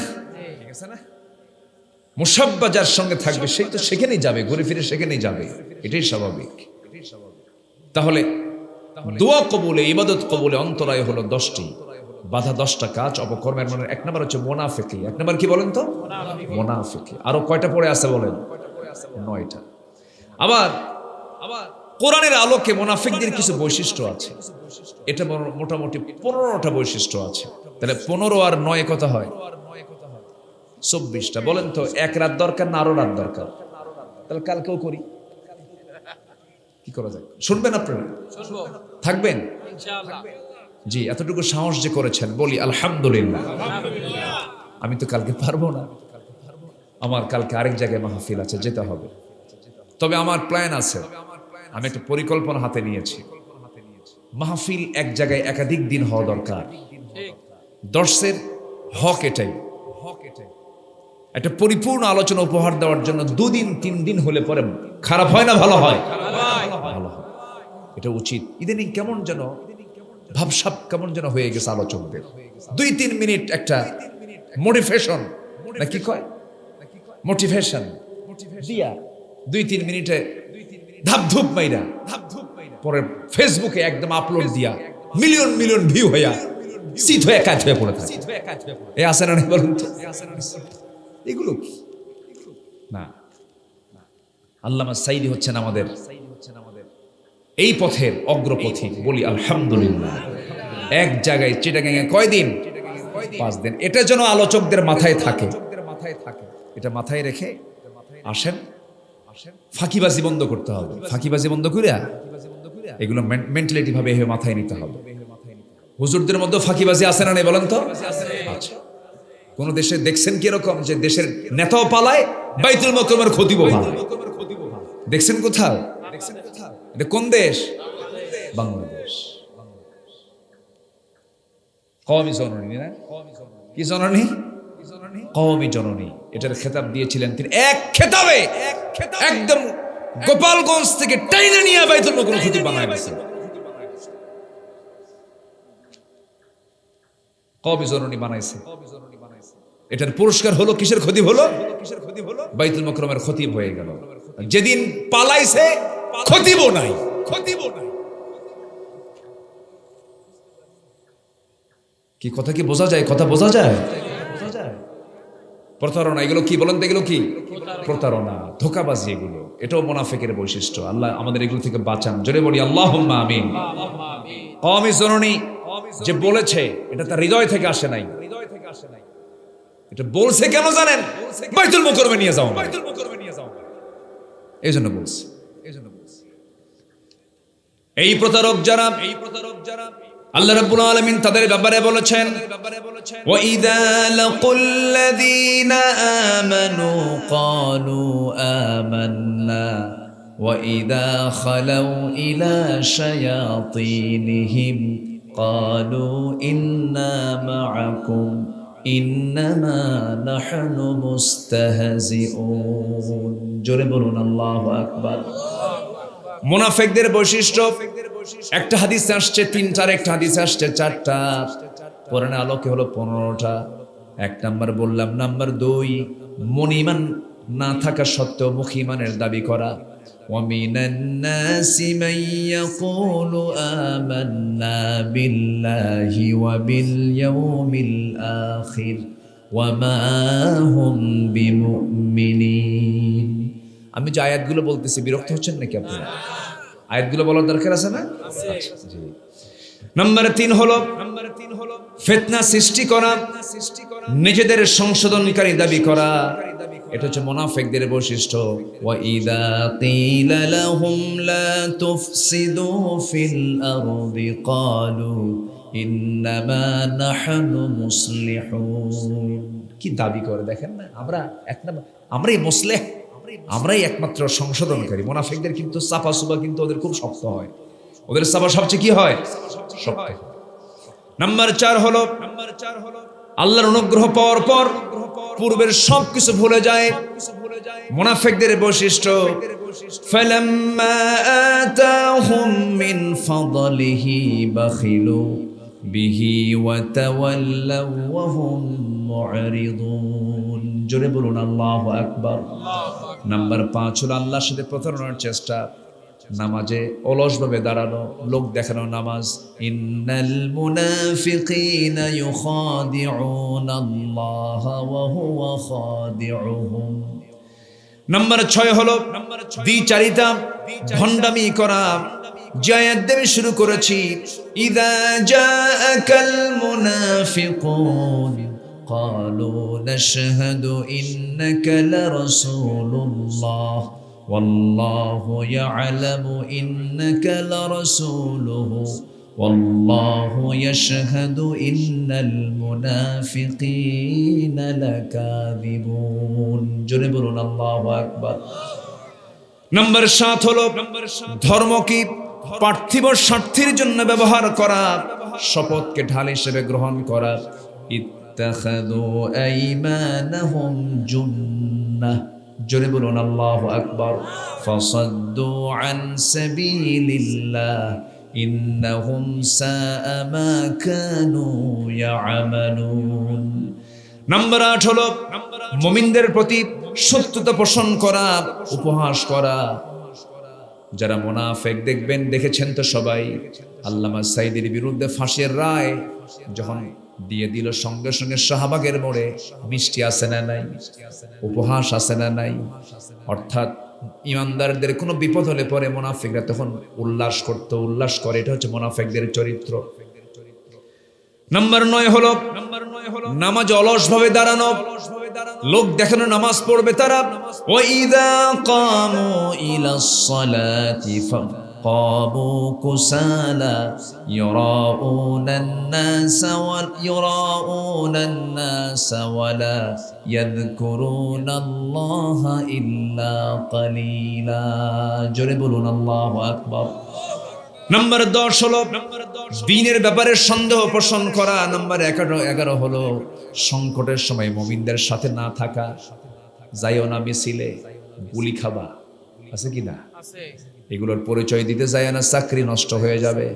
মুসাব্বা যার সঙ্গে থাকবে সেই তো সেখানেই যাবে, ঘুরে ফিরে সেখানেই যাবে, এটাই স্বাভাবিক। তাহলে দোয়া কবুলে, ইবাদত কবুলে অন্তরায় হলো 10টি বাধা, 10টা কাজ অপকর্মের। মানে 1 নাম্বার হচ্ছে মুনাফিকি। 1 নাম্বার কি বলেন তো? মুনাফিকি। আরো কয়টা পড়ে আছে বলেন? 9টা। আবার কোরআনের আলোকে মুনাফিকদের কিছু বৈশিষ্ট্য আছে। এটা মোটামুটি 15টা বৈশিষ্ট্য আছে। তাহলে 15 আর 9 কত হয়? 24টা। বলেন তো 1 রাত দরকার না আরো রাত দরকার? তাহলে কালকেও করি, কি করা যায়? শুনবেন আপনারা? থাকবেন ইনশাআল্লাহ। জি, এতটুকু সাহস যে করেছেন বলি আলহামদুলিল্লাহ। আমি তো কালকে পারবো না, আমার কালকে আরেক জায়গায় মাহফিল আছে, যেতে হবে। তবে আমার প্ল্যান আছে, আমি একটা পরিকল্পনা হাতে নিয়েছি। মাহফিল এক জায়গায় একাধিক দিন হওয়া দরকার। দর্শের হক এটাই। একটা পরিপূর্ণ আলোচনা উপহার দেওয়ার জন্য 2 দিন 3 দিন হলে পরে খারাপ হয় না ভালো হয়? ভালো হয়। এটা উচিত। ইদানিং কেমন যেন ভাবসাব কেমন যেন হয়ে গেছে আলোচকদের। 2-3 মিনিট একটা মোটিভেশন না কি কয়, মোটিভেশন দিয়া 2-3 মিনিটে ধাপধুপ মাইরা পরে ফেসবুকে একদম আপলোড দিয়া মিলিয়ন মিলিয়ন ভিউ হইয়া সিট হয়ে কাজ হয়ে পড়ে থাকে। এ আসে না বলুন তো? এগুলো কি না? আল্লামা সাইদি হচ্ছেন আমাদের এই পথের অগ্রপথিক, বলি আলহামদুলিল্লাহ। এক জায়গায় চিটাগাঙে কয়দিন? 5 দিন। এটা যেন আলোচকদের মাথায় থাকে, এটা মাথায় রেখে আসেন। ফাঁকিবাজি বন্ধ করতে হবে। ফাঁকিবাজি বন্ধ করিয়া এগুলো মেন্টালিটি ভাবে মাথায় নিতে হবে। হুজুরদের মধ্যে ফাঁকিবাজি আছে না নেই বলেন তো? আচ্ছা। কোন দেশে দেখছেন কি এরকম যে দেশের নেতাও পালায়, বাইতুল মুকাররমের খতিব পালায়? দেখছেন কোথাও? এটা কোন দেশ? বাংলাদেশ। কওমি জননী না? কি জননী? কওমি জননী। এটার খেতাব দিয়েছিলেন তিনি এক খেতাবে, একদম গোপালগঞ্জ থেকে টাইনা নিয়ে বাইতুল মুকাররম খতিব বানায় দিয়েছেন। কওমি জননী বানাইছে। এটার পুরস্কার হলো কিসের খতিব হলো? বাইতুল মুকাররমের খতিব হয়ে গেল। যেদিন পালাইছে খতিবও নাই। কি কথা কি বোঝা যায়? কথা বোঝা যায়? প্রতারণা এগুলো কি বলেন তো? এগুলো কি প্রতারণা, ধোঁকাবাজি এগুলো। এটাও মুনাফিকের বৈশিষ্ট্য। আল্লাহ আমাদের এগুলো থেকে বাঁচান। জোরে বলি আল্লাহুম্মা আমিন। কওমি জননী যে বলেছে এটা তার হৃদয় থেকে আসে নাই। এটা বলছে কেন জানেন? বাইতুল মুকাররমে নিয়ে যাও, এই জন্য বলছে। এই প্রতারক যারা, আল্লাহ রাব্বুল আলামিন তাদের ব্যাপারে বলেছেন, ওয়া ইযা লাকুল্লাযীনা আমানু ক্বালু আমান্না ওয়া ইযা খালাউ ইলা শায়াতিনহিম ক্বালু ইন্না মাআকুম ইন্নামা নাহনু মুস্তাহজিউন। জোরে বলুন আল্লাহু আকবার। মুনাফিকদের বৈশিষ্ট্য, একটা হাদিসে আসছে 3টা, একটা হাদিসে আসছে 4টা, কোরআনের আলোকে হলো 15টা। 1 নাম্বার বললাম। নাম্বার 2, মনিমান না থাকা সত্ত্বেও মুখিমানের দাবি করা। ওয়ামিনান নাসি মান ইয়াকুলু আমান্না বিল্লাহি ওয়া বিল ইয়াউমিল আখির ওয়া মা হুম বিমুমিনিন। আমি যে আয়াতগুলো বলতেছি বিরক্ত হচ্ছেন নাকি আপনারা? আয়াতগুলো বলার দরকার আছে না? জি। নাম্বার 3 হলো ফিতনা সৃষ্টি করা, নিজেদের সংশোধনকারী দাবি করা। এটা হচ্ছে মুনাফিকদের বৈশিষ্ট্য। ওয়া ইযা কিলা লাহুম লা তুফসিদু ফিল আরদি ক্বালু ইন্নামা নাহনু মুসলিহুন। কি দাবি করে দেখেন না? আমরাই মুসলিহ, আমরাই একমাত্র সংশোধনকারী। মুনাফিকদের কিন্তু চাপা সুবা কিন্তু ওদের খুব শক্ত হয়, ওদের চাপা সবচেয়ে কি হয়? শক্ত। নাম্বার 4 হলো আল্লাহর অনুগ্রহ পাওয়ার পর পূর্বের সবকিছু ভুলে যায়। মুনাফিকদের বৈশিষ্ট্য ফালাম্মা আতাহুম মিন ফাদলিহি বাখিলু বিহি ওয়া তাওয়াল্লাউ ওয়া হুম মু'রিদুন। জোরে বলুন আল্লাহু আকবার। নাম্বার 5 হলো আল্লাহর সাথে প্রতারণার চেষ্টা, নামাজে অলসভাবে দাঁড়ানো, লোক দেখানো নামাজ। ইন্নাল মুনাফিকিনা ইউখাদিউনাল্লাহা ওয়া হুয়া খাদিউহুম। নাম্বার 6 হলো দ্বিচারিতা, ভণ্ডামি করা। জায়াত দেবে শুরু করেছি। ইযা জাআকাল মুনাফিকুন ক্বালু নাশহাদু ইন্নাকা লারাসূলুল্লাহ ওয়াল্লাহু ইয়া'লামু ইন্নাকা লারাসূলুহু ওয়াল্লাহু ইয়াশহাদু ইন্নাল মুনাফিকিনা লাকাযিবুন। জোরে বলুন আল্লাহু আকবার। নাম্বার 7 হলো ধর্ম কি পার্থিব স্বার্থের জন্য ব্যবহার করা, শপথকে ঢাল হিসেবে গ্রহণ করা। ইত্তাখাযু আইমানাহুম জুন্নাহ। জোরে বলুন আল্লাহু আকবার। ফাসাদ্দু আন সাবিলিল্লাহ ইন্নাহুম সাআ মা কানু ইয়া'মালুন। নাম্বার 8 হলো মুমিনদের প্রতি শত্রুতা পোষণ করা, উপহাস করা। যারা মুনাফিক দেখবেন, দেখেছেন তো সবাই, আল্লামা সাইদির বিরুদ্ধে ফাঁসির রায় যখন দিয়ে দিল, সঙ্গে সঙ্গে শাহবাগের মোড়ে মিষ্টি আছে না নাই, উপহাস আছে না নাই। অর্থাৎ ইমানদারদের কোনো বিপদ হলে পরে মুনাফিকরা তখন উল্লাস করে। এটা হচ্ছে মুনাফিকদের চরিত্র। নাম্বার 9 হলো নামাজ অলসভাবে দাঁড়ানো, লোক দেখানো নামাজ পড়বে তারা। ওয়া ইযা কামু ইলাস সালাতি ফাকামু কুসালা ইরাউনান নাসা ওয়ালা ইয়াযকুরুনাল্লাহা ইল্লা কালিলা। জোরে বলুন আল্লাহু আকবার। নাম্বার 10 হলো দ্বীনের ব্যাপারে সন্দেহ পোষণ করা। নাম্বার 11 হলো সংকটের সময় মুমিনদের সাথে না থাকা। যাইও না মিছিলে, গুলি খাবা, আছে কি না? এগুলোর পরিচয় দিতে যায় না, চাকরি নষ্ট হয়ে যাবে।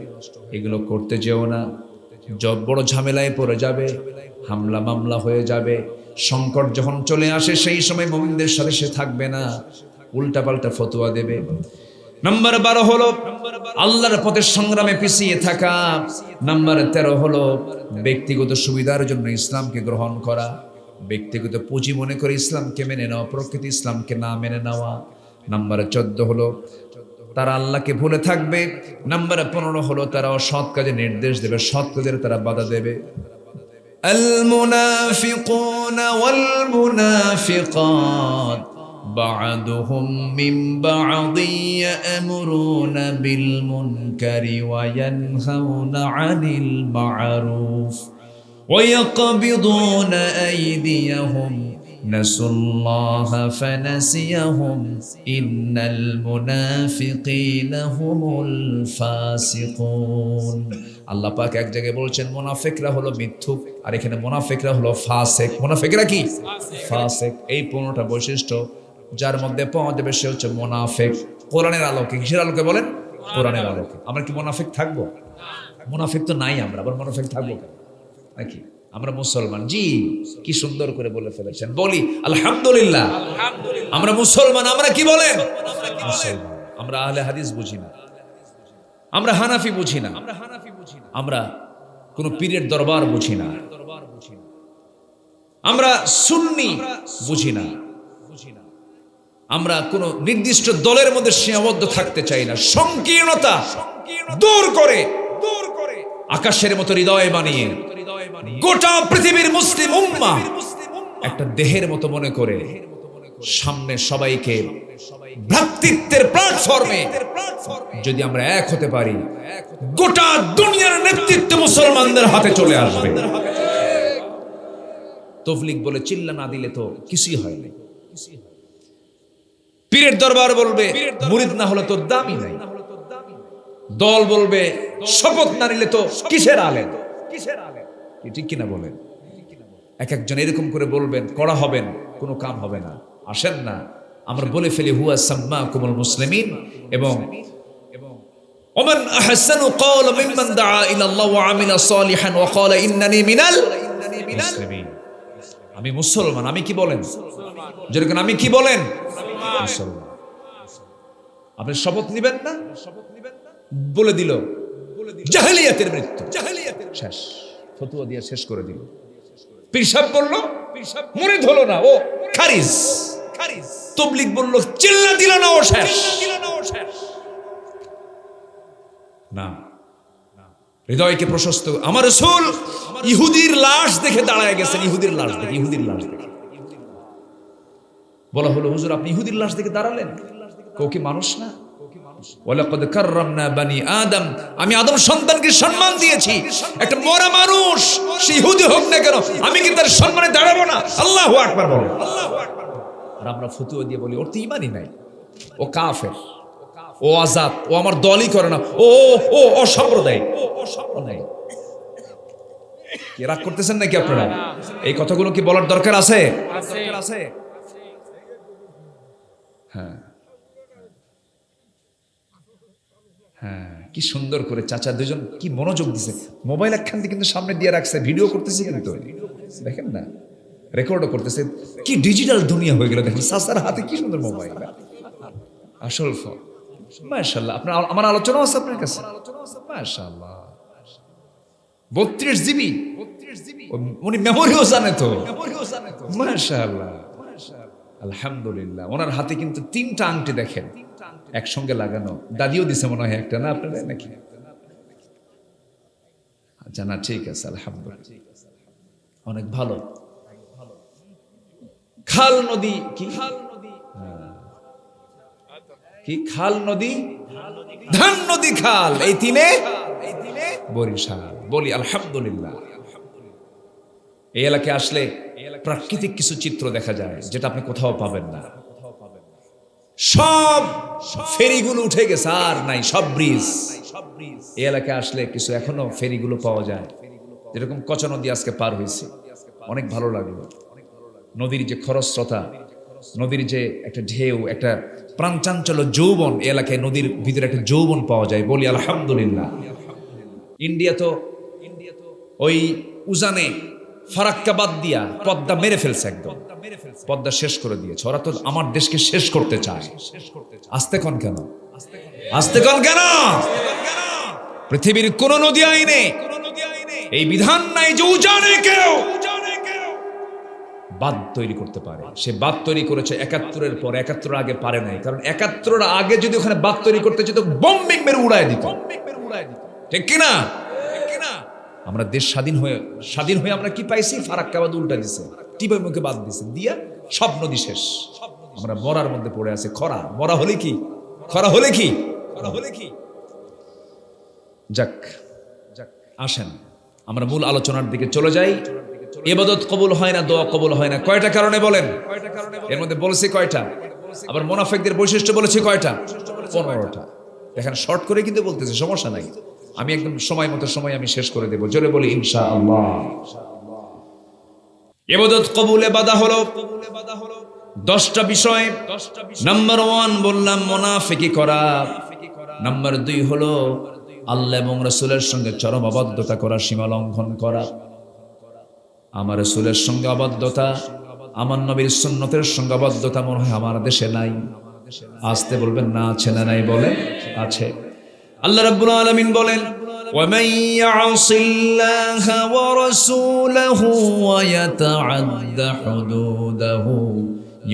এগুলো করতে যেও না, বড় ঝামেলায় পড়ে যাবে, হামলা মামলা হয়ে যাবে। সংকট যখন চলে আসে সেই সময় মুমিনদের সাথে সে থাকবে না, উল্টাপাল্টা ফতোয়া দেবে। নাম্বার 12 হলো আল্লাহর পথে সংগ্রামে পিছিয়ে থাকা। নাম্বার 13 হলো ব্যক্তিগত সুবিধার জন্য ইসলামকে গ্রহণ করা, ব্যক্তিগত পুঁজি মনে করে ইসলামকে মেনে নেওয়া, প্রকৃত ইসলামকে না মেনে নেওয়া। নাম্বার 14 হলো তারা আল্লাহকে ভুলে থাকবে। নাম্বার 15 হলো তারা অসৎ কাজে নির্দেশ দেবে, সৎ কাজের তারা বাধা দেবে। আল মুনাফিকুনা ওয়াল মুনাফিকাত بعضهم من بعض يأمرون بالمنكر وينهون عن المعروف ويقبضون أيديهم نسوا الله فنسيهم إن المنافقين هم الفاسقون আল্লাহ পাক এক জায়গায় বলছেন মুনাফিকরা হলো মিথ্যুক, আর এখানে মুনাফিকরা হলো ফাসিক। মুনাফিকরা কি? ফাসিক। এই 15টা বৈশিষ্ট্য যার মধ্যে পাওয়া যাবে সে হচ্ছে মুনাফিক। কোরআনের আলোকে, কিসের আলোকে বলেন? কোরআনের আলোকে। আমরা কি মুনাফিক থাকবো? মুনাফিক তো নাই, আমরা আবার মুনাফিক থাকবো কেন নাকি? আমরা মুসলমান। জি, কি সুন্দর করে বলে ফেলেছেন। বলি আলহামদুলিল্লাহ, আমরা মুসলমান। আমরা কি বলেন? মুসলমান। আমরা আহলে হাদিস বুঝি না, আমরা হানাফি বুঝি না, আমরা কোন পীরের দরবার বুঝি না, আমরা সুন্নি বুঝি না, আমরা কোন নির্দিষ্ট দলের মধ্যে সীমাবদ্ধ থাকতে চাই না। সংকীর্ণতা দূর করে আকাশের মতো হৃদয় বানিয়ে গোটা পৃথিবীর মুসলিম উম্মাহ একটা দেহের মতো মনে করে সামনে সবাইকে ভ্রাতৃত্বের প্ল্যাটফর্মে যদি আমরা এক হতে পারি, গোটা দুনিয়ার নেতৃত্ব মুসলমানদের হাতে চলে আসবে। তবলিগ বলে চিল্লা না দিলে তো কিছুই হয় না। পীরের দরবার বলবে মুরিদ না হলে তোর দামই নাই। দল বলবে শপথ না নিলে তো কিসের আলেম? ঠিক কিনা বলেন? এক একজন এরকম করে বলবেন, কড়া হবেন, কোনো কাম হবে না। আসেন না আমরা বলে ফেলি হুয়া সাম্মাকুমুল মুসলিমিন, এবং ওমান আহসানু ক্বাওলা মিম্মান দাআ ইলাল্লাহ ওয়া আমিলা সালিহান ওয়া ক্বালা ইন্নানি মিনাল মুসলিমিন। আমি মুসলমান। আমি কি বলেন? যেরকম আমি কি বলেন? মুসলমান। আপনি শপথ নিবেন না? বলে দিল জাহেলিয়াতের মৃত্যু, শেষ, ফতোয়া দিয়ে শেষ করে দিল। পীর সাহেব বলল মুরিদ হলো না, ও খারিজ। তবলিগ বলল চিল্লা দিল না, ও শেষ। না, হৃদয়কে প্রশস্ত। আমার রাসূল ইহুদির লাশ দেখে দাঁড়ায় গেছেন। ইহুদির লাশ দেখে, ইহুদির লাশ দেখে বলা হলো, হুজুর আপনি ইহুদির লাশ দেখে দাঁড়ালেন? কেউ কি মানুষ না? ওয়ালাকাদ কাররামনা বানি আদম, আমি আদম সন্তানকে সম্মান দিয়েছি। একটা মরা মানুষ সে ইহুদি হোক না কেন, আমি কি তার সম্মানে দাঁড়াবো না? আল্লাহু আকবার বলো। আর আমরা ফতোয়া দিয়ে বলি ওর তো ঈমানই নাই, ও কাফের, ও আজাদ, ও আমার দলই করে না, ও ও অসাম্প্রদায়িক, ও নাই। কি রাগ করতেছেন নাকি আপনারা? এই কথাগুলো কি বলার দরকার আছে? হ্যাঁ হ্যাঁ, কি সুন্দর করে চাচা দুজন কি মনোযোগ দিছে। মোবাইল একখান দিয়ে কিন্তু সামনে দিয়ে রাখছে, ভিডিও করতেছে, কিন্তু দেখেন না, রেকর্ডও করতেছে। কি ডিজিটাল দুনিয়া হয়ে গেল দেখেন, চাচার হাতে কি সুন্দর মোবাইল, আসল ফোন। মাশাআল্লাহ। আপনার আমার আলোচনা আছে আপনার কাছে? মাশাআল্লাহ। 32 জিবি, উনি মেমোরিও জানে তো। মাশাআল্লাহ, আলহামদুলিল্লাহ। ওনার হাতে কিন্তু 3টা আংটি দেখেন একসঙ্গে লাগানো। দাদিও দিছে মনে হয় একটা, না আপনারা নাকি? আচ্ছা, না ঠিক আছে, আলহামদুলিল্লাহ, অনেক ভালো। খাল নদী কি? কি খাল নদী? ধান নদী, খাল, এই তিনে বরিশাল। বলি আলহামদুলিল্লাহ। এই এলাকায় আসলে প্রাকৃতিক কিছু চিত্র দেখা যায় যেটা আপনি কোথাও পাবেন না। সব ফেরিগুলো উঠে গেছে, আর নাই, সব ব্রিজ। এই এলাকায় আসলে কিছু এখনো ফেরিগুলো পাওয়া যায়, যেরকম কচা নদী আজকে পার হয়েছে, অনেক ভালো লাগলো। নদীর যে খরস্রোতা, নদীর যে একটা ঢেউ, একটা প্রাণচাঞ্চল্য, যৌবন, এই এলাকায় নদীর ভিতরে একটা যৌবন পাওয়া যায়। বলি আলহামদুলিল্লাহ। ইন্ডিয়া তো ওই উজানে ফারাক্কা বাদ দিয়া পদ্মা মেরে ফেলছে, একদম পদ্মা শেষ করে দিয়েছে। ওরা তো আমার দেশকে শেষ করতে চায়। আস্তে কোন কেন? আস্তে কোন কেন? পৃথিবীর কোন নদী আইনে এই বিধান নাই যে উজানে কেউ বাঁধ তৈরি করতে পারে। সে বাঁধ তৈরি করেছে 71-এর পর, 71-এর আগে পারে নাই। কারণ 71-এর আগে যদি ওখানে বাঁধ তৈরি করতে যেত, বম্বিং মেরে উড়ায় দিত, ঠিক কিনা? আমরা দেশ স্বাধীন হয়ে আমরা কি পাইছি? ফারাক্কা বাঁধ উল্টা দিছে, টিবের মুখে বাঁধ দিছে, দিয়া সব নদী শেষ। আমরা মরার মধ্যে পড়ে আছে। খরা, মরা হলে কি, খরা হলে কি, যাক আসেন আমরা মূল আলোচনার দিকে চলে যাই। ইবাদত কবুল হয় না, দোয়া কবুল হয় না, কয়টা কারণে বলেন? এর মধ্যে বলেছি কয়টা? আবার মুনাফিকদের বৈশিষ্ট্য বলেছি কয়টা? 15টা। এখানে শর্ট করে কিন্তু বলতেছি, সমস্যা নাই। আমি একদম সময় মতো সময় আমি শেষ করে দেব, জোরে বলি ইনশাআল্লাহ। ইবাদত কবুলে বাধা হলো 10টা বিষয়। নাম্বার 1 বললাম মুনাফিকি করা। নাম্বার 2 হলো আল্লাহ এবং রাসূলের সঙ্গে চরম অবাধ্যতা করা, সীমা লঙ্ঘন করা। আমার রাসূলের সঙ্গে অবাধ্যতা, আমার নবীর সুন্নতের সঙ্গে অবাধ্যতা মনে হয় আমার দেশে নাই। আসতে বলবেন না আছে না নাই, বলে আছে। আল্লাহ রাব্বুল আলামিন বলেন وَمَن يَعْصِ اللَّهَ وَرَسُولَهُ وَيَتَعَدَّ حُدُودَهُ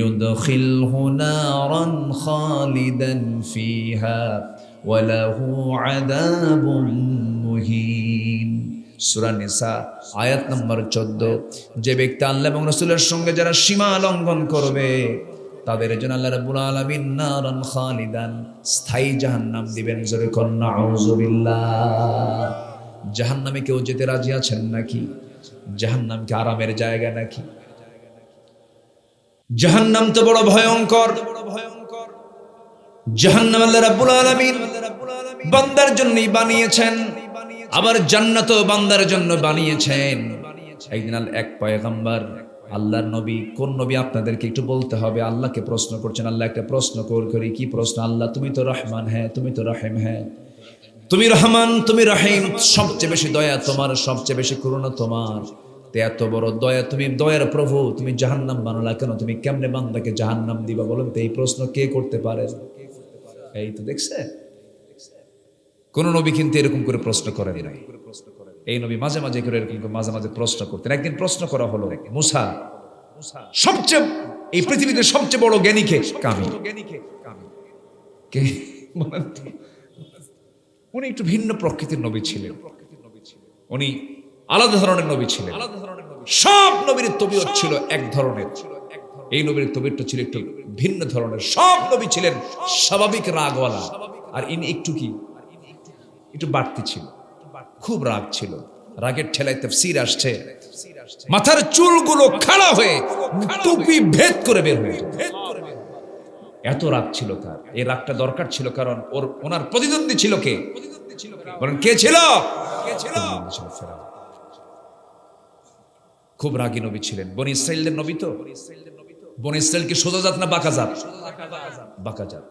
يُدْخِلْهُ نَارًا خَالِدًا فِيهَا وَلَهُ عَذَابٌ مُهِينٌ। সূরা নিসা আয়াত নম্বর 14। যে ব্যক্তি আল্লাহ এবং রাসূলের সঙ্গে যারা সীমা লঙ্ঘন করবে তাদের জন্য আল্লাহ রাব্বুল আলামিন নারান খালিদান, স্থায়ী জাহান্নাম দিবেন। জোরে কোন নাউযুবিল্লাহ। জাহান্নামে কেউ যেতে রাজি আছেন নাকি? জাহান্নাম কি আরামের জায়গা নাকি? জাহান্নাম তো বড় ভয়ঙ্কর। জাহান্নাম আল্লাহ রাব্বুল আলামিন বান্দার জন্যই বানিয়েছেন, আবার জান্নাতও বান্দার জন্য বানিয়েছেন। একদিন এক পয়গম্বর আল্লাহর নবী, কোন নবী আপনাদেরকে একটু বলতে হবে, আল্লাহকে প্রশ্ন করছেন। আল্লাহ একটা প্রশ্ন করি, কি প্রশ্ন? আল্লাহ তুমি তো রহমান, হ্যাঁ তুমি তো রহিম, হ্যাঁ তুমি রহমান, তুমি রহিম, সবচেয়ে বেশি দয়া তোমার, সবচেয়ে বেশি করুণা তোমার। তে এত বড় দয়া, তুমি দয়ার প্রভু, তুমি জাহান্নাম বানালা কেন? তুমি কেমনে বান্দাকে জাহান্নাম দিবা বলেন তো? এই প্রশ্ন কে করতে পারে? এই তো দেখছে, কোন নবী কিন্তু এরকম করে প্রশ্ন করেন নাই। এই নবী মাঝে মাঝে করে এরকম মাঝে মাঝে প্রশ্ন করতেন। একদিন প্রশ্ন করা হলো, মুসা সবচেয়ে এই পৃথিবীতে সবচেয়ে বড় জ্ঞানী কে? কামি। কে বলেন তো? উনি একটু ভিন্ন প্রকৃতির নবী ছিলেন, উনি আলাদা ধরনের নবী ছিলেন। সব নবীর তবিয়ত ছিল এক ধরনের, এই নবীর তবিয়তটা ছিল একটু ভিন্ন ধরনের। সব নবী ছিলেন স্বাভাবিক রাগওয়ালা, আর ইনি একটু কি একটু বাড়তি ছিল, খুব রাগ ছিল। রাগের ঠেলায় তাফসীর আসছে মাথার চুলগুলো খাড়া হয়ে টুপি ভেদ করে বের হয়ে যেত। এত রাগ ছিল তার। এই রাগটা দরকার ছিল, কারণ ওনার প্রতিদ্বন্দ্বী ছিল কে? বলেন কে ছিল? খুব রাগী নবী ছিলেন। বনি ইসরাইলের নবী তো। বনি ইসরাইল কি সোজা জাত না বাঁকা জাত? বাঁকা জাত।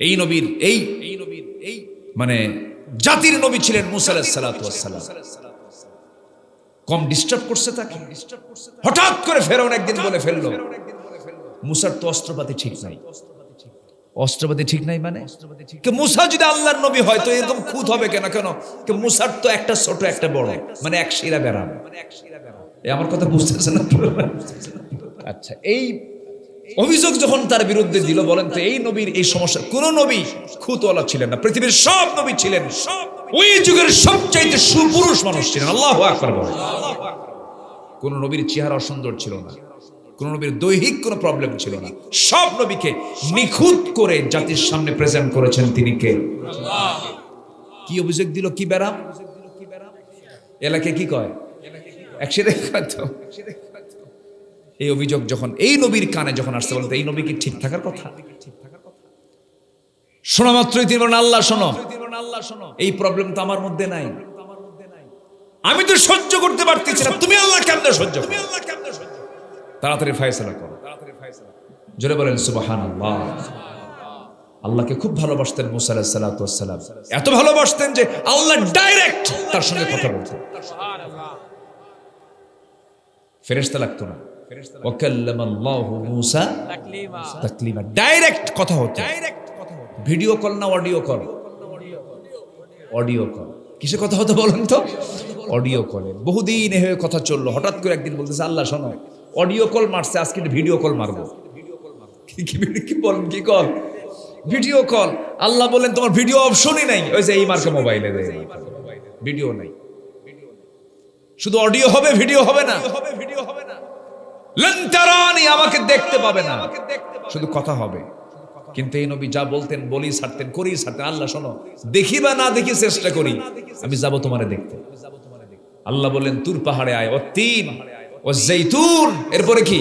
এই নবীর এই মানে জাতির নবী ছিলেন মুসা আলাইহিস সালাতু ওয়াস সালাম। কম ডিস্টার্ব করছে তাকে। হঠাৎ করে ফেরাউন একদিন বলে ফেললো, মুসার তো অস্ত্রপাতি ঠিক নাই। অস্ত্রপাতি ঠিক নাই মানে মুসা যদি আল্লাহর নবী হয় তো এরকম খুঁত হবে কেন? মুসার তো একটা ছোট একটা বড়, মানে এক শিরা বেরাম। আমার কথা বুঝতেছেন? আচ্ছা, এই অভিযোগ যখন তার বিরুদ্ধে দিল, বলেন তো এই নবীর এই সমস্যা? কোন নবী খুঁতওয়ালা ছিলেন না, পৃথিবীর সব নবী ছিলেন ওই যুগের সবচাইতে সুপুরুষ মানুষ ছিলেন। আল্লাহু আকবার বলেন। কোন নবীর চেহারা অসুন্দর ছিল না, কোন নবীর দৈহিক কোনো প্রবলেম ছিল না। সব নবীকে নিখুঁত করে জাতির সামনে প্রেজেন্ট করেছেন তিনি কে? আল্লাহ। কি অভিযোগ দিল? কি বেরাম? এলাকায় কি কয়? একসাথে কয় তো। এই অভিযোগ যখন এই নবীর কানে যখন আসছে, বলতে এই নবী কি ঠিক থাকার কথা? শোনা মাত্রই তিনি বলেন, আল্লাহ শোনো, এই প্রবলেম তো আমার মধ্যে নাই, আমি তো সহ্য করতে পারতেছি না, তুমি আল্লাহ কেমনে সহ্য করো? তাড়াতাড়ি ফয়সালা করো। জোরে বলেন সুবহানাল্লাহ। আল্লাহকে খুব ভালোবাসতেন মুসা আলাইহিস সালাতু ওয়াস সালাম। এত ভালোবাসতেন যে আল্লাহ ডাইরেক্ট তার সঙ্গে কথা বলতেন, ফেরেশতা লাগতো না। ওয়াকাল্লামাল্লাহু মুসা তাকলিমা, ডাইরেক্ট কথা হতো। ভিডিও কল না অডিও কল? Audio call. কিসে কথা হতো বলেন তো? অডিও কলে। বহুদিন এভাবে কথা চললো। হঠাৎ করে একদিন বলতেছে, আল্লাহ শোনো, অডিও কল মারছে, আজকে ভিডিও কল মারবো। কি বলেন? কি কল? Video call. আল্লাহ বলেন তোমার ভিডিও অপশনই নাই। ওই যে এই মার্কা মোবাইলে ভিডিও নাই, শুধু অডিও হবে, ভিডিও হবে না। লান তারানি, আমাকে দেখতে পাবে না, শুধু কথা হবে। কিন্তু এই নবী যা বলতেন বলি ছাড়তেন, করি ছাড়তেন। আল্লাহ শোনো, দেখি বা না দেখি চেষ্টা করি, আমি যাব তোমারে দেখতে। আল্লাহ বললেন তুর পাহাড়ে আয়, ও তিন ও জৈতুন, এরপরে কি?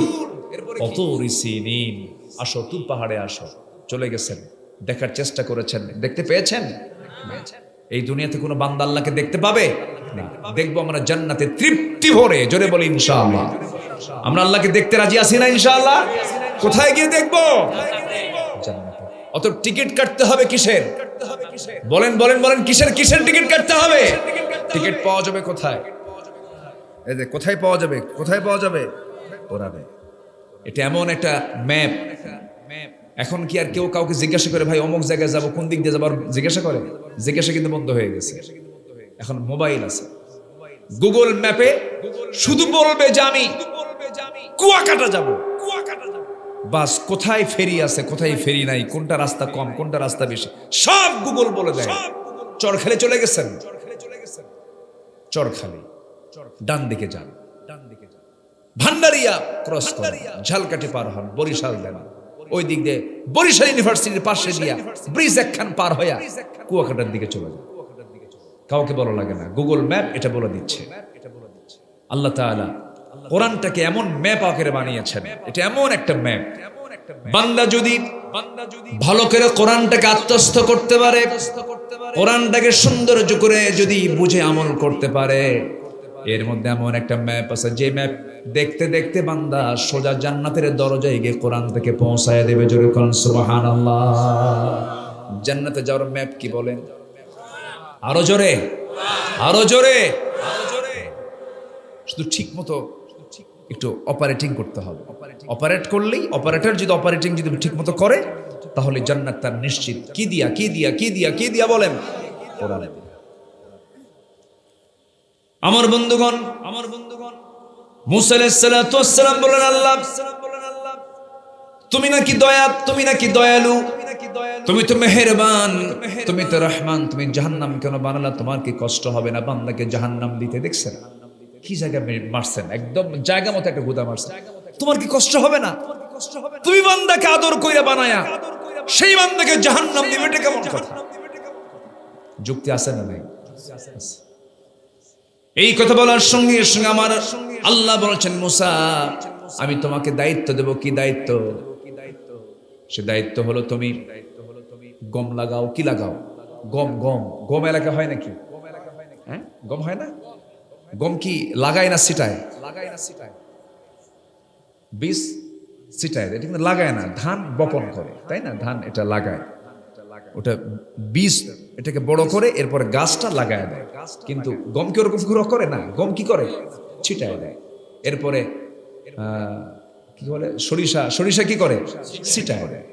অতুরি সিনিন, আসো তুর পাহাড়ে আসো। চলে গেছেন, দেখার চেষ্টা করেছেন, দেখতে পেয়েছেন? এই দুনিয়াতে কোনো বান্দা আল্লাহকে দেখতে পাবে না। দেখবো আমরা জান্নাতে তৃপ্তি ভরে, জোরে বলি ইনশাআল্লাহ। আমরা আল্লাহকে দেখতে রাজি আছি না ইনশাআল্লাহ? কোথায় গিয়ে দেখবো? জান্নাতে। অত টিকিট কাটতে হবে কিসের? বলেন বলেন বলেন, কিসের কিসের টিকিট কাটতে হবে? টিকিট পাওয়া যাবে কোথায়? এই যে কোথায় পাওয়া যাবে, কোথায় পাওয়া যাবে? কোরআনে। এটা এমন একটা ম্যাপ। এখন কি আর কেউ কাউকে জিজ্ঞাসা করে ভাই অমুক জায়গায় যাবো, কোন দিক দিয়ে যাবো, আর জিজ্ঞাসা করে? জিজ্ঞাসা কিন্তু বন্ধ হয়ে গেছে। এখন মোবাইল আছে, গুগল ম্যাপে শুধু বলবে যে আমি কুয়াকাটা যাব, বাস কোথায় ফেরি আছে, কোথায় ফেরি নাই, কোনটা রাস্তা কম, কোনটা রাস্তা বেশি, সব গুগল বলে দেয়। চরখালি চলে গেছেন, চরখালি ডান দিকে যান, ভান্ডারিয়া ক্রস করেন, ঝালকাঠি পার হন, বরিশাল দেন, ওই দিক দিয়ে বরিশাল ইউনিভার্সিটির পাশে দিয়া ব্রিজ একখান পার হইয়া কুয়াকাটার দিকে চলে যান। কাউকে বলা লাগে না, গুগল ম্যাপ এটা বলে দিচ্ছে। আল্লাহ তাআলা কোরআনটাকে এমন ম্যাপ আকারে বানিয়েছেন, এটা এমন একটা ম্যাপ। বান্দা যদি ভালো করে কোরআনটাকে আত্মস্থ করতে পারে, কোরআনটাকে সৌন্দর্য করে যদি বুঝে আমল করতে পারে, এর মধ্যে এমন একটা ম্যাপ আছে, যে ম্যাপ দেখতে দেখতে বান্দা সোজা জান্নাতের দরজায় গিয়ে কোরআন থেকে পৌঁছায় দেবে। জোরে কোরআন সুবহানাল্লাহ। জান্নাতে যাওয়ার ম্যাপ কি বলেন? আরো জোরে, আরো জোরে। শুধু ঠিক মতো একটু অপারেটিং করতে হবে। অপারেট করলেই, অপারেটর যদি অপারেটিং যদি ঠিক মতো করে, তাহলে জান্নাত তার নিশ্চিত। কি দিয়া কি দিয়া কি দিয়া কি দিয়া বলেন? কোরআন। আমার বন্ধুগণ, মুসা আলাইহিস সালাতু ওয়াস সালাম বলেন, আল্লাহ তুমি নাকি দয়া, তুমি নাকি দয়ালু, তুমি তো মেহেরবান, তুমি তো রহমান, তুমি জাহান্নাম কেন বানালা? তোমার কি কষ্ট হবে না বান্দাকে জাহান্নাম দিতে? দেখছেন কি জায়গা মারছেন, একদম জায়গা মতো একটা গুদা মারছেন। তোমার কি কষ্ট হবে না? তুমি বান্দাকে আদর কইরা বানায়া সেই বান্দাকে জাহান্নাম দিবে, এটা কেমন কথা? যুক্তি আছে না নাই? এই কথা বলার সঙ্গে সঙ্গে আমার আল্লাহ বলেছেন, মুসা আমি তোমাকে দায়িত্ব দেব। কি দায়িত্ব? সে দায়িত্ব হলো তুমি গম লাগাও। কি লাগাও? গম। গম গম এলাকা হয় নাকি? হ্যাঁ, গম হয় না? গম কি লাগায় না ছিটায়? বীজ ছিটায়, এটা কিন্তু লাগায় না। ধান বপন করে, তাই না? ধান এটা লাগায়, ওটা বীজ এটাকে বড় করে এরপরে গাছটা লাগায় দেয়। কিন্তু গম কি ওরকম গ্রহ করে না? গম কি করে? ছিটায় দেয়। এরপরে কি বলে, সরিষা, সরিষা কি করে? ছিটায় দেয়।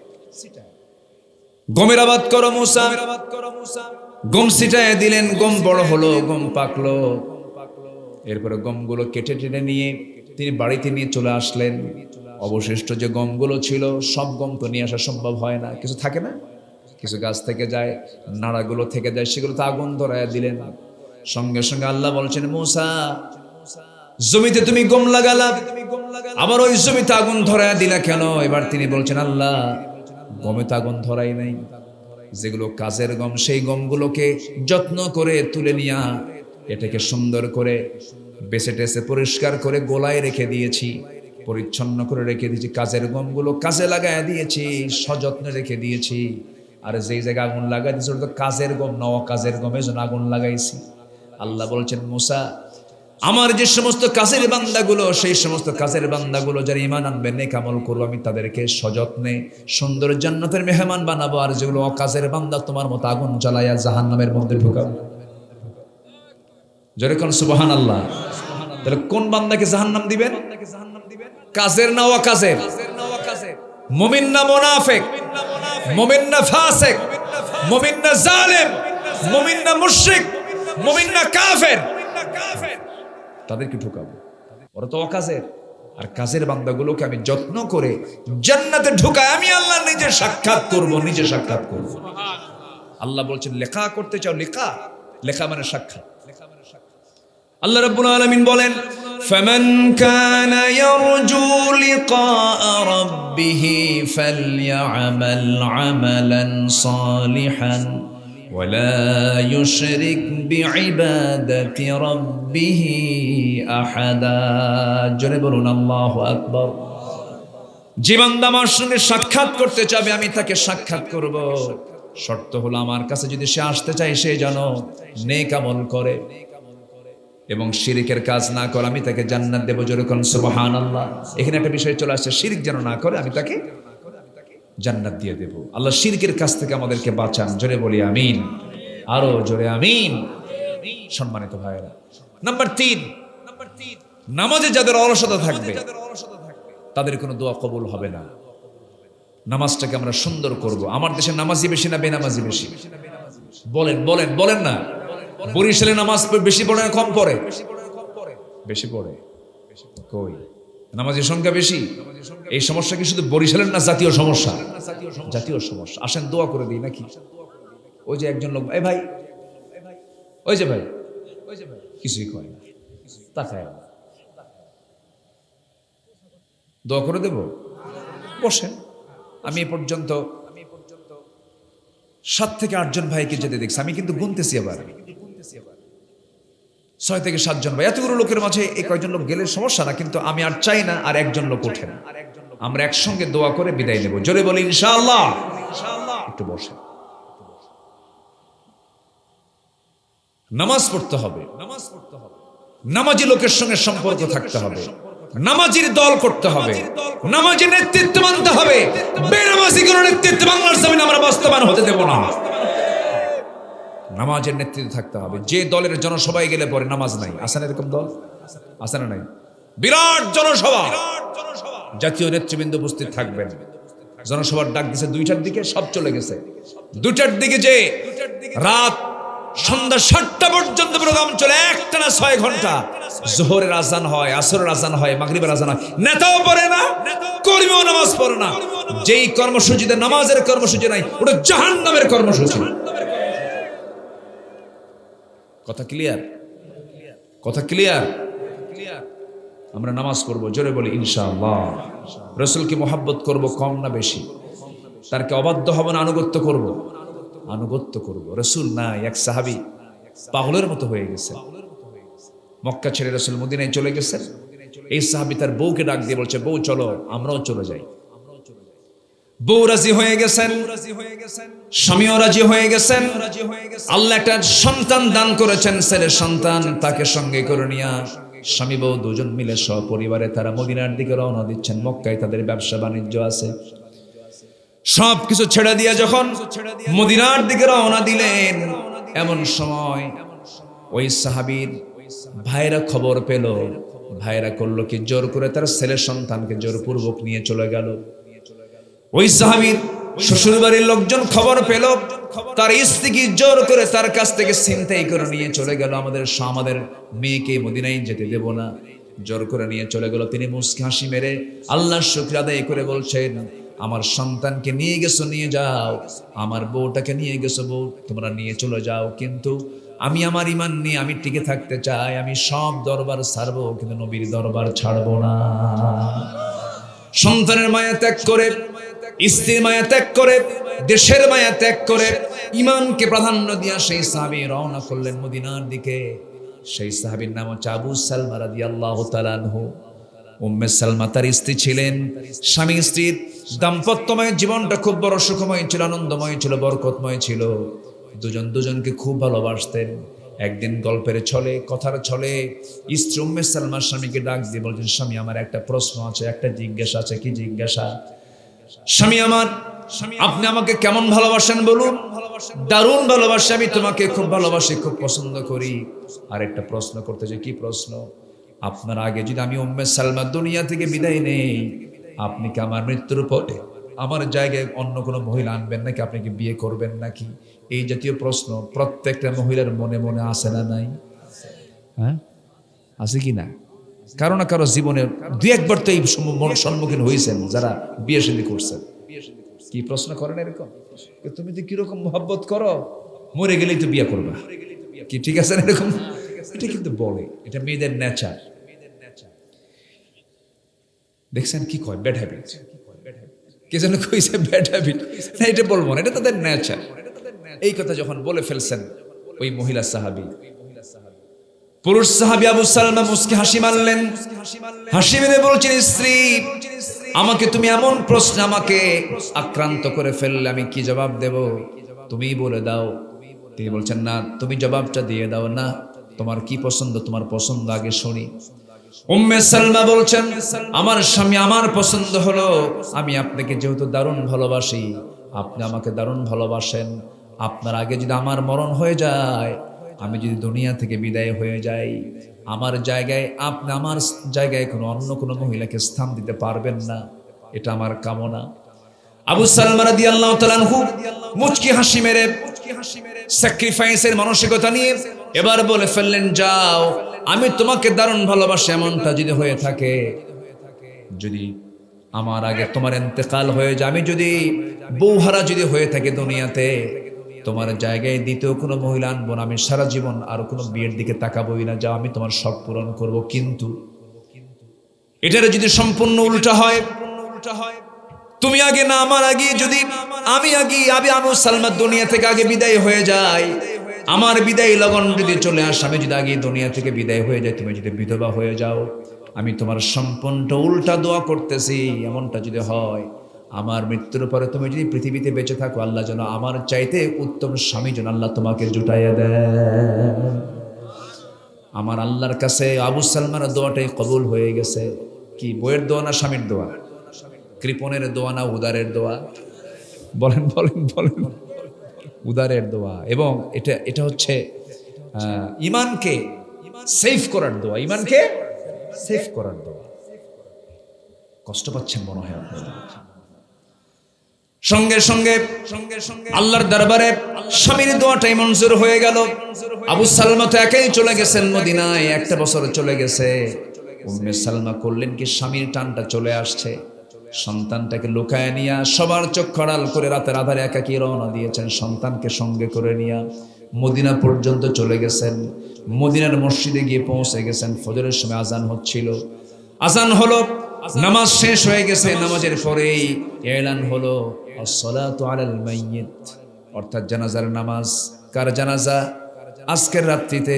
গমের আবাদ করো মুসা। গম ছিটায় দিলেন, গম বড় হলো, গম পাকলো। এরপরে গমগুলো কেটে টেটে নিয়ে তিনি বাড়িতে নিয়ে চলে আসলেন। অবশিষ্ট যে গমগুলো ছিল, সব গম তো নিয়ে আসা সম্ভব হয় না, কিছু থাকে না, কিছু গাছ থেকে যায়, নাড়াগুলো থেকে যায়, সেগুলো তো আগুন ধরায় দিলেন। সঙ্গে সঙ্গে আল্লাহ বলছেন, মুসা জমিতে তুমি গম লাগালা, আবার ওই জমিতে আগুন ধরায় দিলা কেন? এবার তিনি বলছেন, আল্লাহ গমে তো আগুন ধরাই নাই, যেগুলো কাজের গম সেই গমগুলোকে যত্ন করে তুলে নিয়া এটাকে সুন্দর করে বেছে টেছে পরিষ্কার করে গোলায় রেখে দিয়েছি, পরিচ্ছন্ন করে রেখে দিয়েছি। কাজের গমগুলো কাজে লাগায় দিয়েছি, সযত্নে রেখে দিয়েছি। আর যেই জায়গায় আগুন লাগাই দিয়েছি ওটা তো কাজের গম না, অকাজের গমের জন্য আগুন লাগাইছি। আল্লাহ বলছেন, মুসা আমার যে সমস্ত কাজের বান্দাগুলো, সেই সমস্ত কাজের বান্দাগুলো যারা ঈমান আনবে, নেক আমল করবে, আমি তাদেরকে সযত্নে সুন্দর জান্নাতের মেহমান বানাবো। আর যেগুলো অকাজের বান্দা, তোমার মতো আগুন জ্বালাইয়া জাহান্নামের মধ্যে ঢুকাবো। যেরকম সুবহানাল্লাহ। তাহলে কোন বান্দাকে জাহান্নাম দিবেন? কাজের না অকাজের? মুমিন না মুনাফিক? মুমিন না ফাসিক? মুমিন না জালেম? মুমিন না মুশরিক? মুমিন না কাফের? তাদেরকে ঢুকাবো। ওরা তো অকাজের। আর কাজের বান্দাগুলোকে আমি যত্ন করে জান্নাতে ঢুকাই, আমি আল্লাহ নিজে সাক্ষাৎ করব, নিজে সাক্ষাৎ করব। আল্লাহ বলছেন, লেখা করতে চাও? লেখা, লেখা মানে সাক্ষাৎ। আল্লাহ রাব্বুল আলামিন বলেন, ফামান কানা ইয়ারজু লিকা রাব্বিহি ফালইআমাল আমালান সালিহান ওয়ালা ইউশরিক বিইবাদাতি রাব্বিহি আহাদা। জোরে বলুন আল্লাহু আকবার। যে বান্দা আমার সঙ্গে সাক্ষাৎ করতে চাবে, আমি তাকে সাক্ষাৎ করব। শর্ত হলো আমার কাছে যদি সে আসতে চায় সে যেন নেক আমল করে এবং শিরিকের কাজ না করে, আমি তাকে জান্নাত দেব। জোরে কোন সুবহানাল্লাহ। এখানে একটা বিষয় চলে আসছে, শিরিক যেন না করে, আমি তাকে জান্নাত দিয়ে দেব। আল্লাহ শিরকের কাছ থেকে আমাদেরকে বাঁচান, জোরে বলি আমিন, আরো জোরে আমিন। সম্মানিত ভাইরা, নাম্বার 3, নামাজে যাদের অলসতা থাকবে তাদের কোনো দোয়া কবুল হবে না। নামাজটাকে আমরা সুন্দর করব। আমার দেশে নামাজি বেশি না বেনামাজি বেশি? বলেন বলেন বলেন না। বরিশালে নামাজ বেশি পড়ে না কম পড়ে? বেশি পড়ে। কই নামাজের সংখ্যা বেশি? এই সমস্যা কি শুধু বরিশালের না জাতীয় সমস্যা? জাতীয় সমস্যা। আসেন দোয়া করে দিই নাকি? ওই যে একজন লোক, এই ভাই, ওই যে ভাই, কিছুই কয় না, তাকায় না। দোয়া করে দেব? বসেন। আমি এ পর্যন্ত 7 থেকে 8 জন ভাইকে যেতে দেখছি। আমি কিন্তু গুনতেছি, আবার 6 থেকে 7 জন ভাই। এতগুলো লোকের মাঝে এই কয়েকজন লোক গেলে সমস্যা না, কিন্তু আমি আর চাই না আর একজন লোক ওঠেন। আমরা একসঙ্গে দোয়া করে বিদায় নেব। জোরে বলি ইনশাআল্লাহ। একটু বসেন। নামাজ পড়তে হবে, নামাজি লোকের সঙ্গে সম্পর্ক থাকতে হবে, নামাজির দল করতে হবে, নামাজি নেতৃত্ব মানতে হবে। বেনামাজি কোন নেতৃত্ব বাংলার জমিনে আমরা বাস্তবায়ন হতে দেব না। নামাজের নেতৃত্বে থাকতে হবে। যে দলের জনসভায় গেলে পরে নামাজ নাই, আছে না এরকম দল? আছে না নাই? বিরাট জনসভা, জাতীয় নেতৃবৃন্দ উপস্থিত থাকবেন। জনসভার ডাক দিছে 2টার দিকে, সব চলে গেছে। 2টার দিকে যে রাত সন্ধ্যা 7টা পর্যন্ত প্রোগ্রাম চলে, একটানা 6 ঘন্টা। জোহরের আজান হয়, আসরের আজান হয়, মাগরিবের আজান হয়। নেতাও পড়ে না, কর্মীও নামাজ পড়ে না। যেই কর্মসূচিতে নামাজের কর্মসূচি নাই, ওটা জাহান্নামের কর্মসূচি। কথা ক্লিয়ার? কথা ক্লিয়ার? আমরা নামাজ পড়বো, জোরে বলি ইনশাআল্লাহ। রাসূলকে মহব্বত করব, কম না বেশি? তারকে অবাধ্য হব না আনুগত্য করব? আনুগত্য করব। রাসূল নাই, এক সাহাবী পাগলের মতো হয়ে গেছে। মক্কা ছেড়ে রাসূল মদিনায় চলে গেছেন। এই সাহাবী তার বউকে ডাক দিয়ে বলছে, বউ চলো আমরাও চলে যাই। বউ রাজি হয়ে গেছেন, স্বামীও রাজি হয়ে গেছেন। আল্লাহ একটা সন্তান দান করেছেন, ছেলের সন্তান। তাকে সঙ্গে করে নিয়ে স্বামী বউ দুজন মিলে সপরিবারে তারা মদিনার দিকে রওনা দিচ্ছেন। মক্কায় তাদের ব্যবসা বাণিজ্য আছে। সবকিছু ছেড়ে দিয়ে যখন মদিনার দিকে রওনা দিলেন, এমন সময় ওই সাহাবীর ভাইরা খবর পেল। ভাইরা করলো কি, জোর করে তার ছেলের সন্তানকে জোরপূর্বক নিয়ে চলে গেল। ওই সাহাবীর শ্বশুর বাড়ির লোকজন খবর পেল, তার স্ত্রীকে জোর করে তার কাছ থেকে ছিনতাই করে নিয়ে চলে গেল। আমাদের মেয়েকে মদিনায় যেতে দেব না, জোর করে নিয়ে চলে গেল। তিনি মুস্কি হাসি মেরে আল্লাহর শুকর আদায় করে বলছেন, আমার সন্তানকে নিয়ে গেছো, নিয়ে যাও। আমার বউটাকে নিয়ে গেছো, বউ তোমরা নিয়ে চলে যাও। কিন্তু আমি আমার ঈমান নিয়ে আমি টিকে থাকতে চাই। আমি সব দরবার ছাড়বো, কিন্তু নবীর দরবার ছাড়বো না। সন্তানের মায়া ত্যাগ করে, স্ত্রীর মায়া ত্যাগ করে, দেশের মায়া ত্যাগ করে, ঈমানকে প্রাধান্য দিয়া সেই সাহাবী রওনা করলেন মদিনার দিকে। সেই সাহাবীর নাম হচ্ছে আবু সালমা রাদিয়াল্লাহু তাআলা আনহু। উম্মে সালমা তার স্ত্রী ছিলেন। স্বামী স্ত্রীর দাম্পত্যময় জীবনটা খুব বড় সুখময় ছিল, আনন্দময় ছিল, বরকতময় ছিল। দুজন দুজনকে খুব ভালোবাসতেন। একদিন গল্পের ছলে, কথার ছলে স্ত্রী উম্মে সালমার স্বামীকে ডাক দিয়ে বলছেন, স্বামী আমার একটা প্রশ্ন আছে, একটা জিজ্ঞাসা আছে। কি জিজ্ঞাসা? স্বামী আমার, আপনি আমাকে কেমন ভালোবাসেন বলুন? দারুণ ভালোবাসি, আমি তোমাকে খুব ভালোবাসি, খুব পছন্দ করি। আর একটা প্রশ্ন করতে চাই। কি প্রশ্ন? আপনার আগে যদি আমি উম্মে সালমা দুনিয়া থেকে বিদায় নেই, আপনি কি আমার মৃত্যুর পরে আমার জায়গায় অন্য কোনো মহিলা আনবেন নাকি? আপনি কি বিয়ে করবেন নাকি? এই জাতীয় প্রশ্ন প্রত্যেকটা মহিলার মনে মনে আসে না নাই? হ্যাঁ, আছে কি না? কারো না কারো জীবনে 2-1 বার তো এই সম্মুখীন হয়েছেন যারা বিয়ে শাদী করছেন। কি প্রশ্ন করেন এরকম? তুমি তো কিরকম মহব্বত করো, মরে গেলেই তো বিয়ে করবা, কি ঠিক আছে না এরকম? এটা কিন্তু বলে, এটা মেয়েদের নেচার। দেখছেন কি কয়? Bad habit. কে যেন কইছে ব্যাড হ্যাবিট। না, এটা বলবো না, এটা তাদের নেচার। এই কথা যখন বলে ফেলছেন ওই মহিলা সাহাবী, পুরুষ সাহাবী আবু সালমা মুস্কি হাসি মারলেন। হাসি মেরে বলছেন, স্ত্রী আমাকে তুমি এমন প্রশ্ন আমাকে আক্রান্ত করে ফেললে, আমি কি জবাব দেব? তুমিই বলে দাও। তিনি বলছেন, না, তুমি জবাবটা দিয়ে দাও না, তোমার কি পছন্দ, তোমার পছন্দ আগে শুনি। উম্মে সালমা বলছেন, আমার স্বামী, আমার পছন্দ হলো আমি আপনাকে যেহেতু দারুণ ভালোবাসি, আপনি আমাকে দারুণ ভালোবাসেন, আপনার আগে যদি আমার মরণ হয়ে যায়, আমি যদি দুনিয়া থেকে বিদায় হয়ে যাই, আমার জায়গায় আপনি আমার জায়গায় অন্য কোনো মহিলাকে স্থান দিতে পারবেন না, এটা আমার কামনা। আবু সালমা রাদিয়াল্লাহু তাআলা আনহু মুচকি হাসি মেরে স্যাক্রিফাইসের মানসিকতা নিয়ে এবার বলে ফেললেন, যাও, আমি তোমাকে দারুণ ভালোবাসি এমনটা যদি হয়ে থাকে, যদি আমার আগে তোমার ইন্তেকাল হয়ে যায়, আমি যদি বউহারা যদি হয়ে থাকে দুনিয়াতে, তোমার জায়গায় দ্বিতীয় কোনো মহিলা আনবো না, আমি সারা জীবন আর কোনো বিয়ের দিকে তাকাবোই না, যাও, আমি তোমার শখ পূরণ করব। কিন্তু এটার যদি সম্পূর্ণ উল্টা হয়, তুমি আগে না আমার আগে, যদি আমি আবু সালমা দুনিয়া থেকে আগে বিদায় হয়ে যাই, আমার বিদায় লগন যদি চলে আসে, আমি যদি আগে দুনিয়া থেকে বিদায় হয়ে যাই, তুমি যদি বিধবা হয়ে যাও, আমি তোমার সম্পূর্ণ উল্টা দোয়া করতেছি, এমনটা যদি হয়, আমার মৃত্যুর পরে তুমি যদি পৃথিবীতে বেঁচে থাকো, আল্লাহ যেন আমার চাইতে উত্তম স্বামী যেন আল্লাহ তোমাকে জুটাইয়া দেয়। আমার আল্লাহর কাছে আবু সালমার দোয়াটাই কবুল হয়ে গেছে। কি বইয়ের দোয়া না স্বামীর দোয়া? কৃপণের দোয়া না উদারের দোয়া? বলেন বলেন বলেন। উদারের দোয়া। এবং এটা হচ্ছে ইমানকে সেভ করার দোয়া, ইমানকে সেভ করার দোয়া। কষ্ট পাচ্ছেন মনে হয় আপনারা। সঙ্গে সঙ্গে আল্লাহর দরবারে স্বামীর দোয়াটাই মঞ্জুর হয়ে গেল। আবু সালমা তো একাই চলে গেছেন মদিনায়, একটা বছর চলে গেছে। উম্মে সালমা করলেন কি, স্বামীর টানটা চলে আসছে, সন্তানটাকে লুকায় নিয়া সবার চোখ খড়াল করে রাতের আধারে একাকী রওনা দিয়েছেন, সন্তানকে সঙ্গে করে নিয়া মদিনা পর্যন্ত চলে গেছেন। মদিনার মসজিদে গিয়ে পৌঁছে গেছেন, ফজরের সময় আজান হচ্ছিল। আজান হলো, নামাজ শেষ হয়ে গেছে, নামাজের পরেই এলান হলো আসসালাতু আলাল মাইয়িত, অর্থাৎ জানাজার নামাজ। কার জানাজা? আজকের রাত্রিতে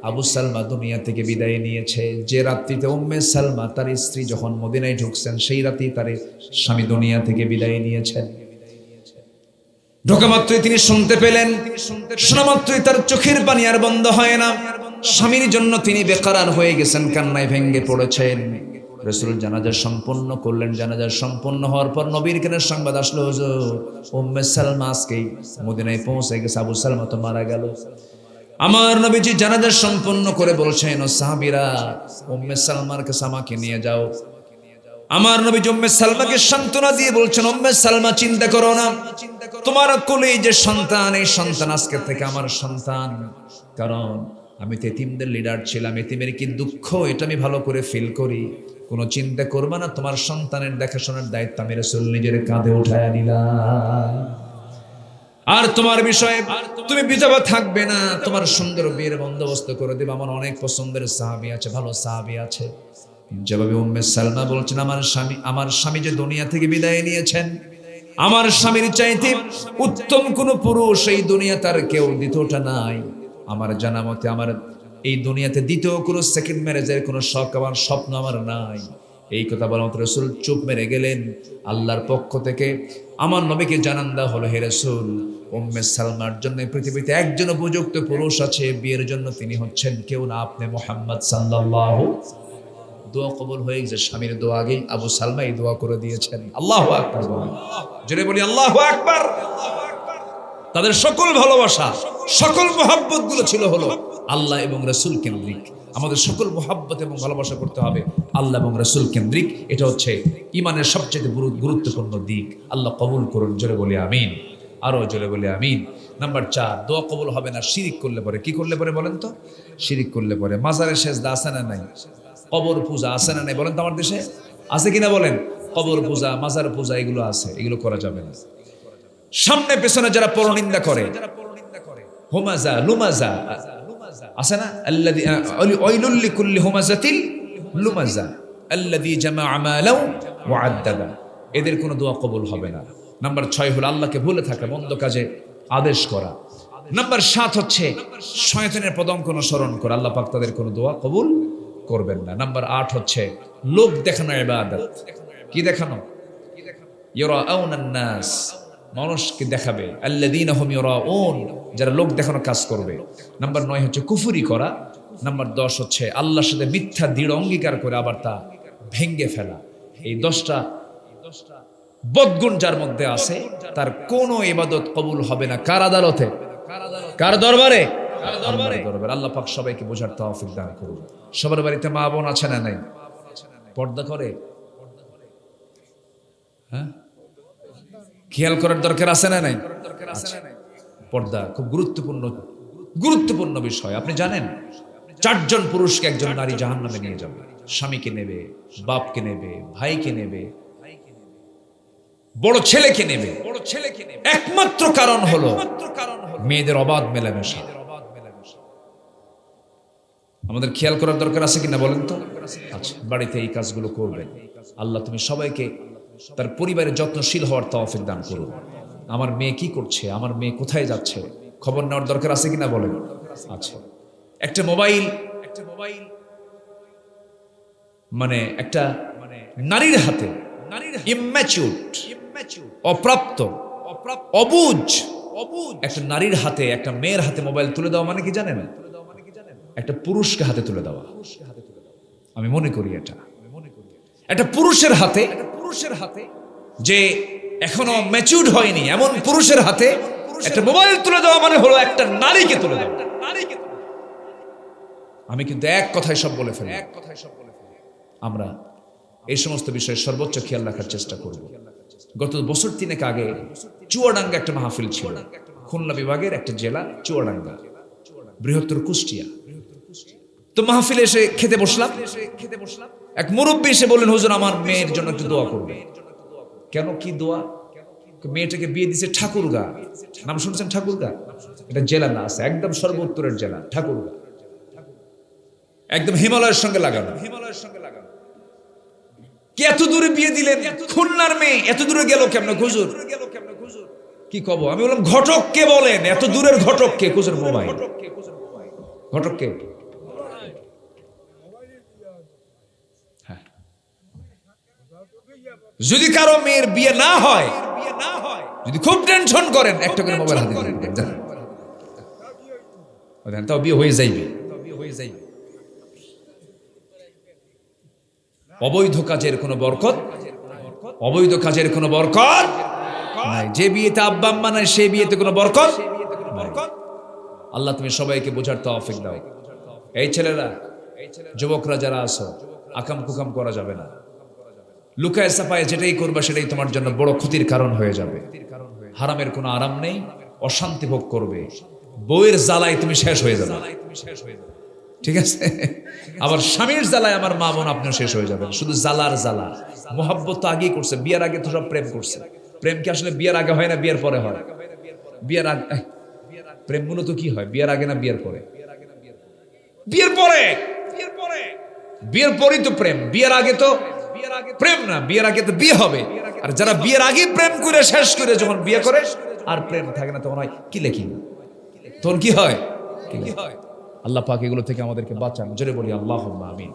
আবু সালমা দুনিয়া থেকে বিদায় নিয়েছে। যে রাত্রিতে উম্মে সালমা তার স্ত্রী যখন মদিনায় ঢুকছেন, সেই রাতেই তার স্বামী দুনিয়া থেকে বিদায় নিয়েছেন। ঢোকা মাত্রই তিনি শুনতে পেলেন, শোনা মাত্রই তার চোখের পানি আর বন্ধ হয় না। স্বামীর জন্য তিনি বেকারার হয়ে গেছেন, কান্নায় ভেঙ্গে পড়েছেন। রাসূল জানাজা সম্পন্ন করলেন। জানাজা সম্পন্ন হওয়ার পর নবীর কানে সংবাদ আসলো, হুজুর, উম্মে সালমা আজকেই মদিনায় পৌঁছে গেছে, আবু সালমা তো মারা গেল। আমার নবীজি জানাজা সম্পন্ন করে বলছেন, ও সাহাবীরা, উম্মে সালমার কাছে আমাকে নিয়ে যাও। আমার নবীজি উম্মে সালমাকে সান্ত্বনা দিয়ে বলছেন, উম্মে সালমা, চিন্তা করো না, তোমার কোলে যে সন্তান, এই সন্তান আজকে থেকে আমার সন্তান। কারণ আমি তো এতিমদের লিডার ছিলাম, এতিমের কি দুঃখ এটা আমি ভালো করে ফিল করি। কোনো চিন্তা করবা না, তোমার সন্তানের দেখাশোনার দায়িত্ব আমি রাসূল নিজের কাঁধে উঠায় নিলাম। আর তোমার বিষয়ে তুমি বিধবা থাকবে না, তোমার সুন্দর বিয়ের বন্দোবস্ত করে দেব। আমার অনেক পছন্দের সাহাবী আছে, ভালো সাহাবী আছে। যেভাবে উম্মে সালমা বলছেন, আমার স্বামী যে দুনিয়া থেকে বিদায় নিয়েছেন, আমার স্বামীর চাইতে উত্তম কোন পুরুষ এই দুনিয়া তার কেউ দ্বিতীয়টা নাই। আমার জানা মতে আমার এই দুনিয়াতে দ্বিতীয় কোনো সেকেন্ড ম্যারেজের কোনো শখ, আমার স্বপ্ন আমার নাই। এই কথা বলা মাত্র রাসূল চুপ মেরে গেলেন। আল্লাহর পক্ষ থেকে আমার নবীকে জানান দেওয়া হলো, হে রাসূল, উম্মে সালমার জন্য পৃথিবীতে একজন উপযুক্ত পুরুষ আছে, বিয়ের জন্য তিনি হচ্ছেন কেউ না, আপনি মুহাম্মদ সাল্লাল্লাহু। দোয়া কবুল হয়ে গেছে। স্বামীর দোয়া আগেই আবু সালমা এই দোয়া করে দিয়েছেন। আল্লাহু আকবার, জোরে বলি আল্লাহু আকবার। তাদের সকল ভালোবাসা, সকল মহব্বত গুলো ছিল হলো আল্লাহ এবং রাসূল কেন্দ্রিক। আমাদের সকল মহব্বত এবং ভালোবাসা করতে হবে আল্লাহ এবং রাসূল কেন্দ্রিক। এটা হচ্ছে ইমানের সবচেয়ে গুরুত্বপূর্ণ দিক। আল্লাহ কবুল করুন, জোরে বলি আমিন, আরো জোরে বলি আমিন। নাম্বার 4, দোয়া কবুল হবে না শিরিক করলে পরে। কি করলে পরে বলেন তো? শিরিক করলে পরে। মাজারের সেজদা আছে না নাই? কবর পূজা আছে না নাই? বলেন তো, আমার দেশে আছে কিনা বলেন? কবর পূজা, মাজার পূজা এগুলো আছে, এগুলো করা যাবে না। সামনে পেছনে যারা পরনিন্দা করে, হুমাজা লুমাজা আছে না, আল্লাযী ওয়াইলুল লিকুল্লি হুমাজাতিল লুমাজা আল্লাযী জামাআ মালাও ওয়া আদ্দাদা, এদের কোনো দোয়া কবুল হবে না। নাম্বার 6 হলো আল্লাহকে ভুলে থাকা, মন্দ কাজে আদেশ করা। নাম্বার 7 হচ্ছে শয়তানের পদঙ্ক অনুসরণ করা, আল্লাহ পাক তাদের কোনো দোয়া কবুল করবেন না। নাম্বার 8 হচ্ছে লোক দেখানো ইবাদত। কি দেখানো? ইরাউনান নাস, মানুষকে দেখাবে, আল্লাযীনা হুম ইউরাউন, যারা লোক দেখানোর কাজ করবে। নাম্বার 9 হচ্ছে কুফরি করা। নাম্বার 10 হচ্ছে আল্লাহর সাথে মিথ্যা দৃঢ় অঙ্গীকার করে আবার তা ভেঙ্গে ফেলা। এই 10টা বদগুণ যার মধ্যে আছে তার কোনো ইবাদত কবুল হবে না। কার আদালতে? কার দরবারে? আল্লাহর দরবারে। আল্লাহ পাক সবাইকে বোঝার তৌফিক দান করুন। সবার বাড়িতে মা বোন আছে না নাই? পর্দা করে? হ্যাঁ, খেয়াল করার দরকার আছে না নাই? পর্দা খুব গুরুত্বপূর্ণ বিষয়। আপনি জানেন 4 জন পুরুষকে একজন নারী জাহান্নামে নিয়ে যাবে। স্বামীকে নেবে, বাপকে নেবে, ভাইকে নেবে, বড় ছেলেকে নেবে। একমাত্র কারণ হলো মেয়েদের অবাধ মেলামেশা। আমাদের খেয়াল করার দরকার আছে কিনা বলেন তো? আচ্ছা, বাড়িতে এই কাজগুলো করবেন। আল্লাহ তুমি সবাইকে তার পরিবারের যত্নশীল হওয়ার তৌফিক দান করুন। আমার মেয়ে কি করছে, আমার মেয়ে কোথায় যাচ্ছে, খবর নেওয়ার দরকার আছে কিনা বলেন? আচ্ছা, একটা মোবাইল মানে একটা নারীর হাতে, ইম্যাচিউরড, অপ্রাপ্ত, অবুঝ একটা নারীর হাতে, একটা মেয়ের হাতে মোবাইল তুলে দেওয়া মানে কি জানেন? একটা পুরুষকে হাতে তুলে দেওয়া। আমি মনে করি এটা একটা পুরুষের হাতে, যে এখনো ম্যাচিউরড হয়নি এমন পুরুষের হাতে একটা মোবাইল তুলে দেওয়া মানে হলো একটা নারীকে তুলে দেওয়া। আমি কিন্তু এক কথায় সব বলে ফেলি। আমরা এই সমস্ত বিষয়ে সর্বোচ্চ খেয়াল রাখার চেষ্টা করব। গত বছর 3 আগে চুয়াডাঙ্গা একটা মাহফিল ছিল। খুলনা বিভাগের একটা জেলা চুয়াডাঙ্গা, বৃহত্তর কুষ্টিয়া। তো মাহফিলে এসে খেতে বসলাম। এক মুরব্বী এসে বললেন, হুজুর আমার মেয়ের জন্য একটু দোয়া করবে। কেন, কি দোয়া? মেয়েটাকে বিয়ে দিছে ঠাকুরগা। নাম শুনছেন ঠাকুরগা? এটা জেলা না, আছে একদম সর্বোত্তরের জেলা ঠাকুরগা, একদম হিমালয়ের সঙ্গে লাগানো। কি এত দূরে বিয়ে দিলেন? খুলনার মেয়ে এত দূরে গেল কেমন হুজুর? কি কব? আমি বললাম ঘটক কে বলেন, এত দূরের ঘটক কে? হুজুর মোবাইল। ঘটক কে? হ্যাঁ, যদি কারো মেয়ের বিয়ে না হয়, যদি খুব টেনশন করেন, একটা করে মোবাইল হাতে দিবেন, তাও বিয়ে হয়ে যাইবে। অবৈধ কাজের কোনো বরকত, অবৈধ কাজের কোনো বরকত নাই। যে বিয়েতে আব্বা আম্মা নাই সেই বিয়েতে কোনো বরকত। আল্লাহ তুমি সবাইকে বোঝার তৌফিক দাও। এই ছেলেরা, যুবকরা যারা আছো, আকাম কুকাম করা যাবে না। লুকায় সাপায় যেটাই করবা সেটাই তোমার জন্য বড় ক্ষতির কারণ হয়ে যাবে। হারামের কোনো আরাম নেই, অশান্তি ভোগ করবে। বউয়ের জ্বালায় তুমি শেষ হয়ে যাবে, ঠিক আছে? আবার স্বামীর জ্বালায় আমার মা বোন আপনিও শেষ হয়ে যাবেন। শুধু জ্বালার জ্বালা। মোহাব্বত তো আগেই করছে, বিয়ের আগে তো সব প্রেম করছে। প্রেম কি আসলে বিয়ের আগে হয় না বিয়ের পরে হয়? বিয়ের আগে প্রেম মূলত কি হয়? বিয়ের আগে না বিয়ের পরে? বিয়ের পরে। বিয়ের পরেই তো প্রেম, বিয়ের আগে তো প্রেম না। বিয়ের আগে তো বিয়ে হবে। আর যারা বিয়ের আগে প্রেম করে শেষ করে যখন বিয়ে করে আর প্রেম থাকে না, তখন হয় কি লেখি, তখন কি হয়? আল্লাহ পাক এগুলো থেকে আমাদেরকে বাঁচান। জোরে বলি আল্লাহুম্মা আমিন।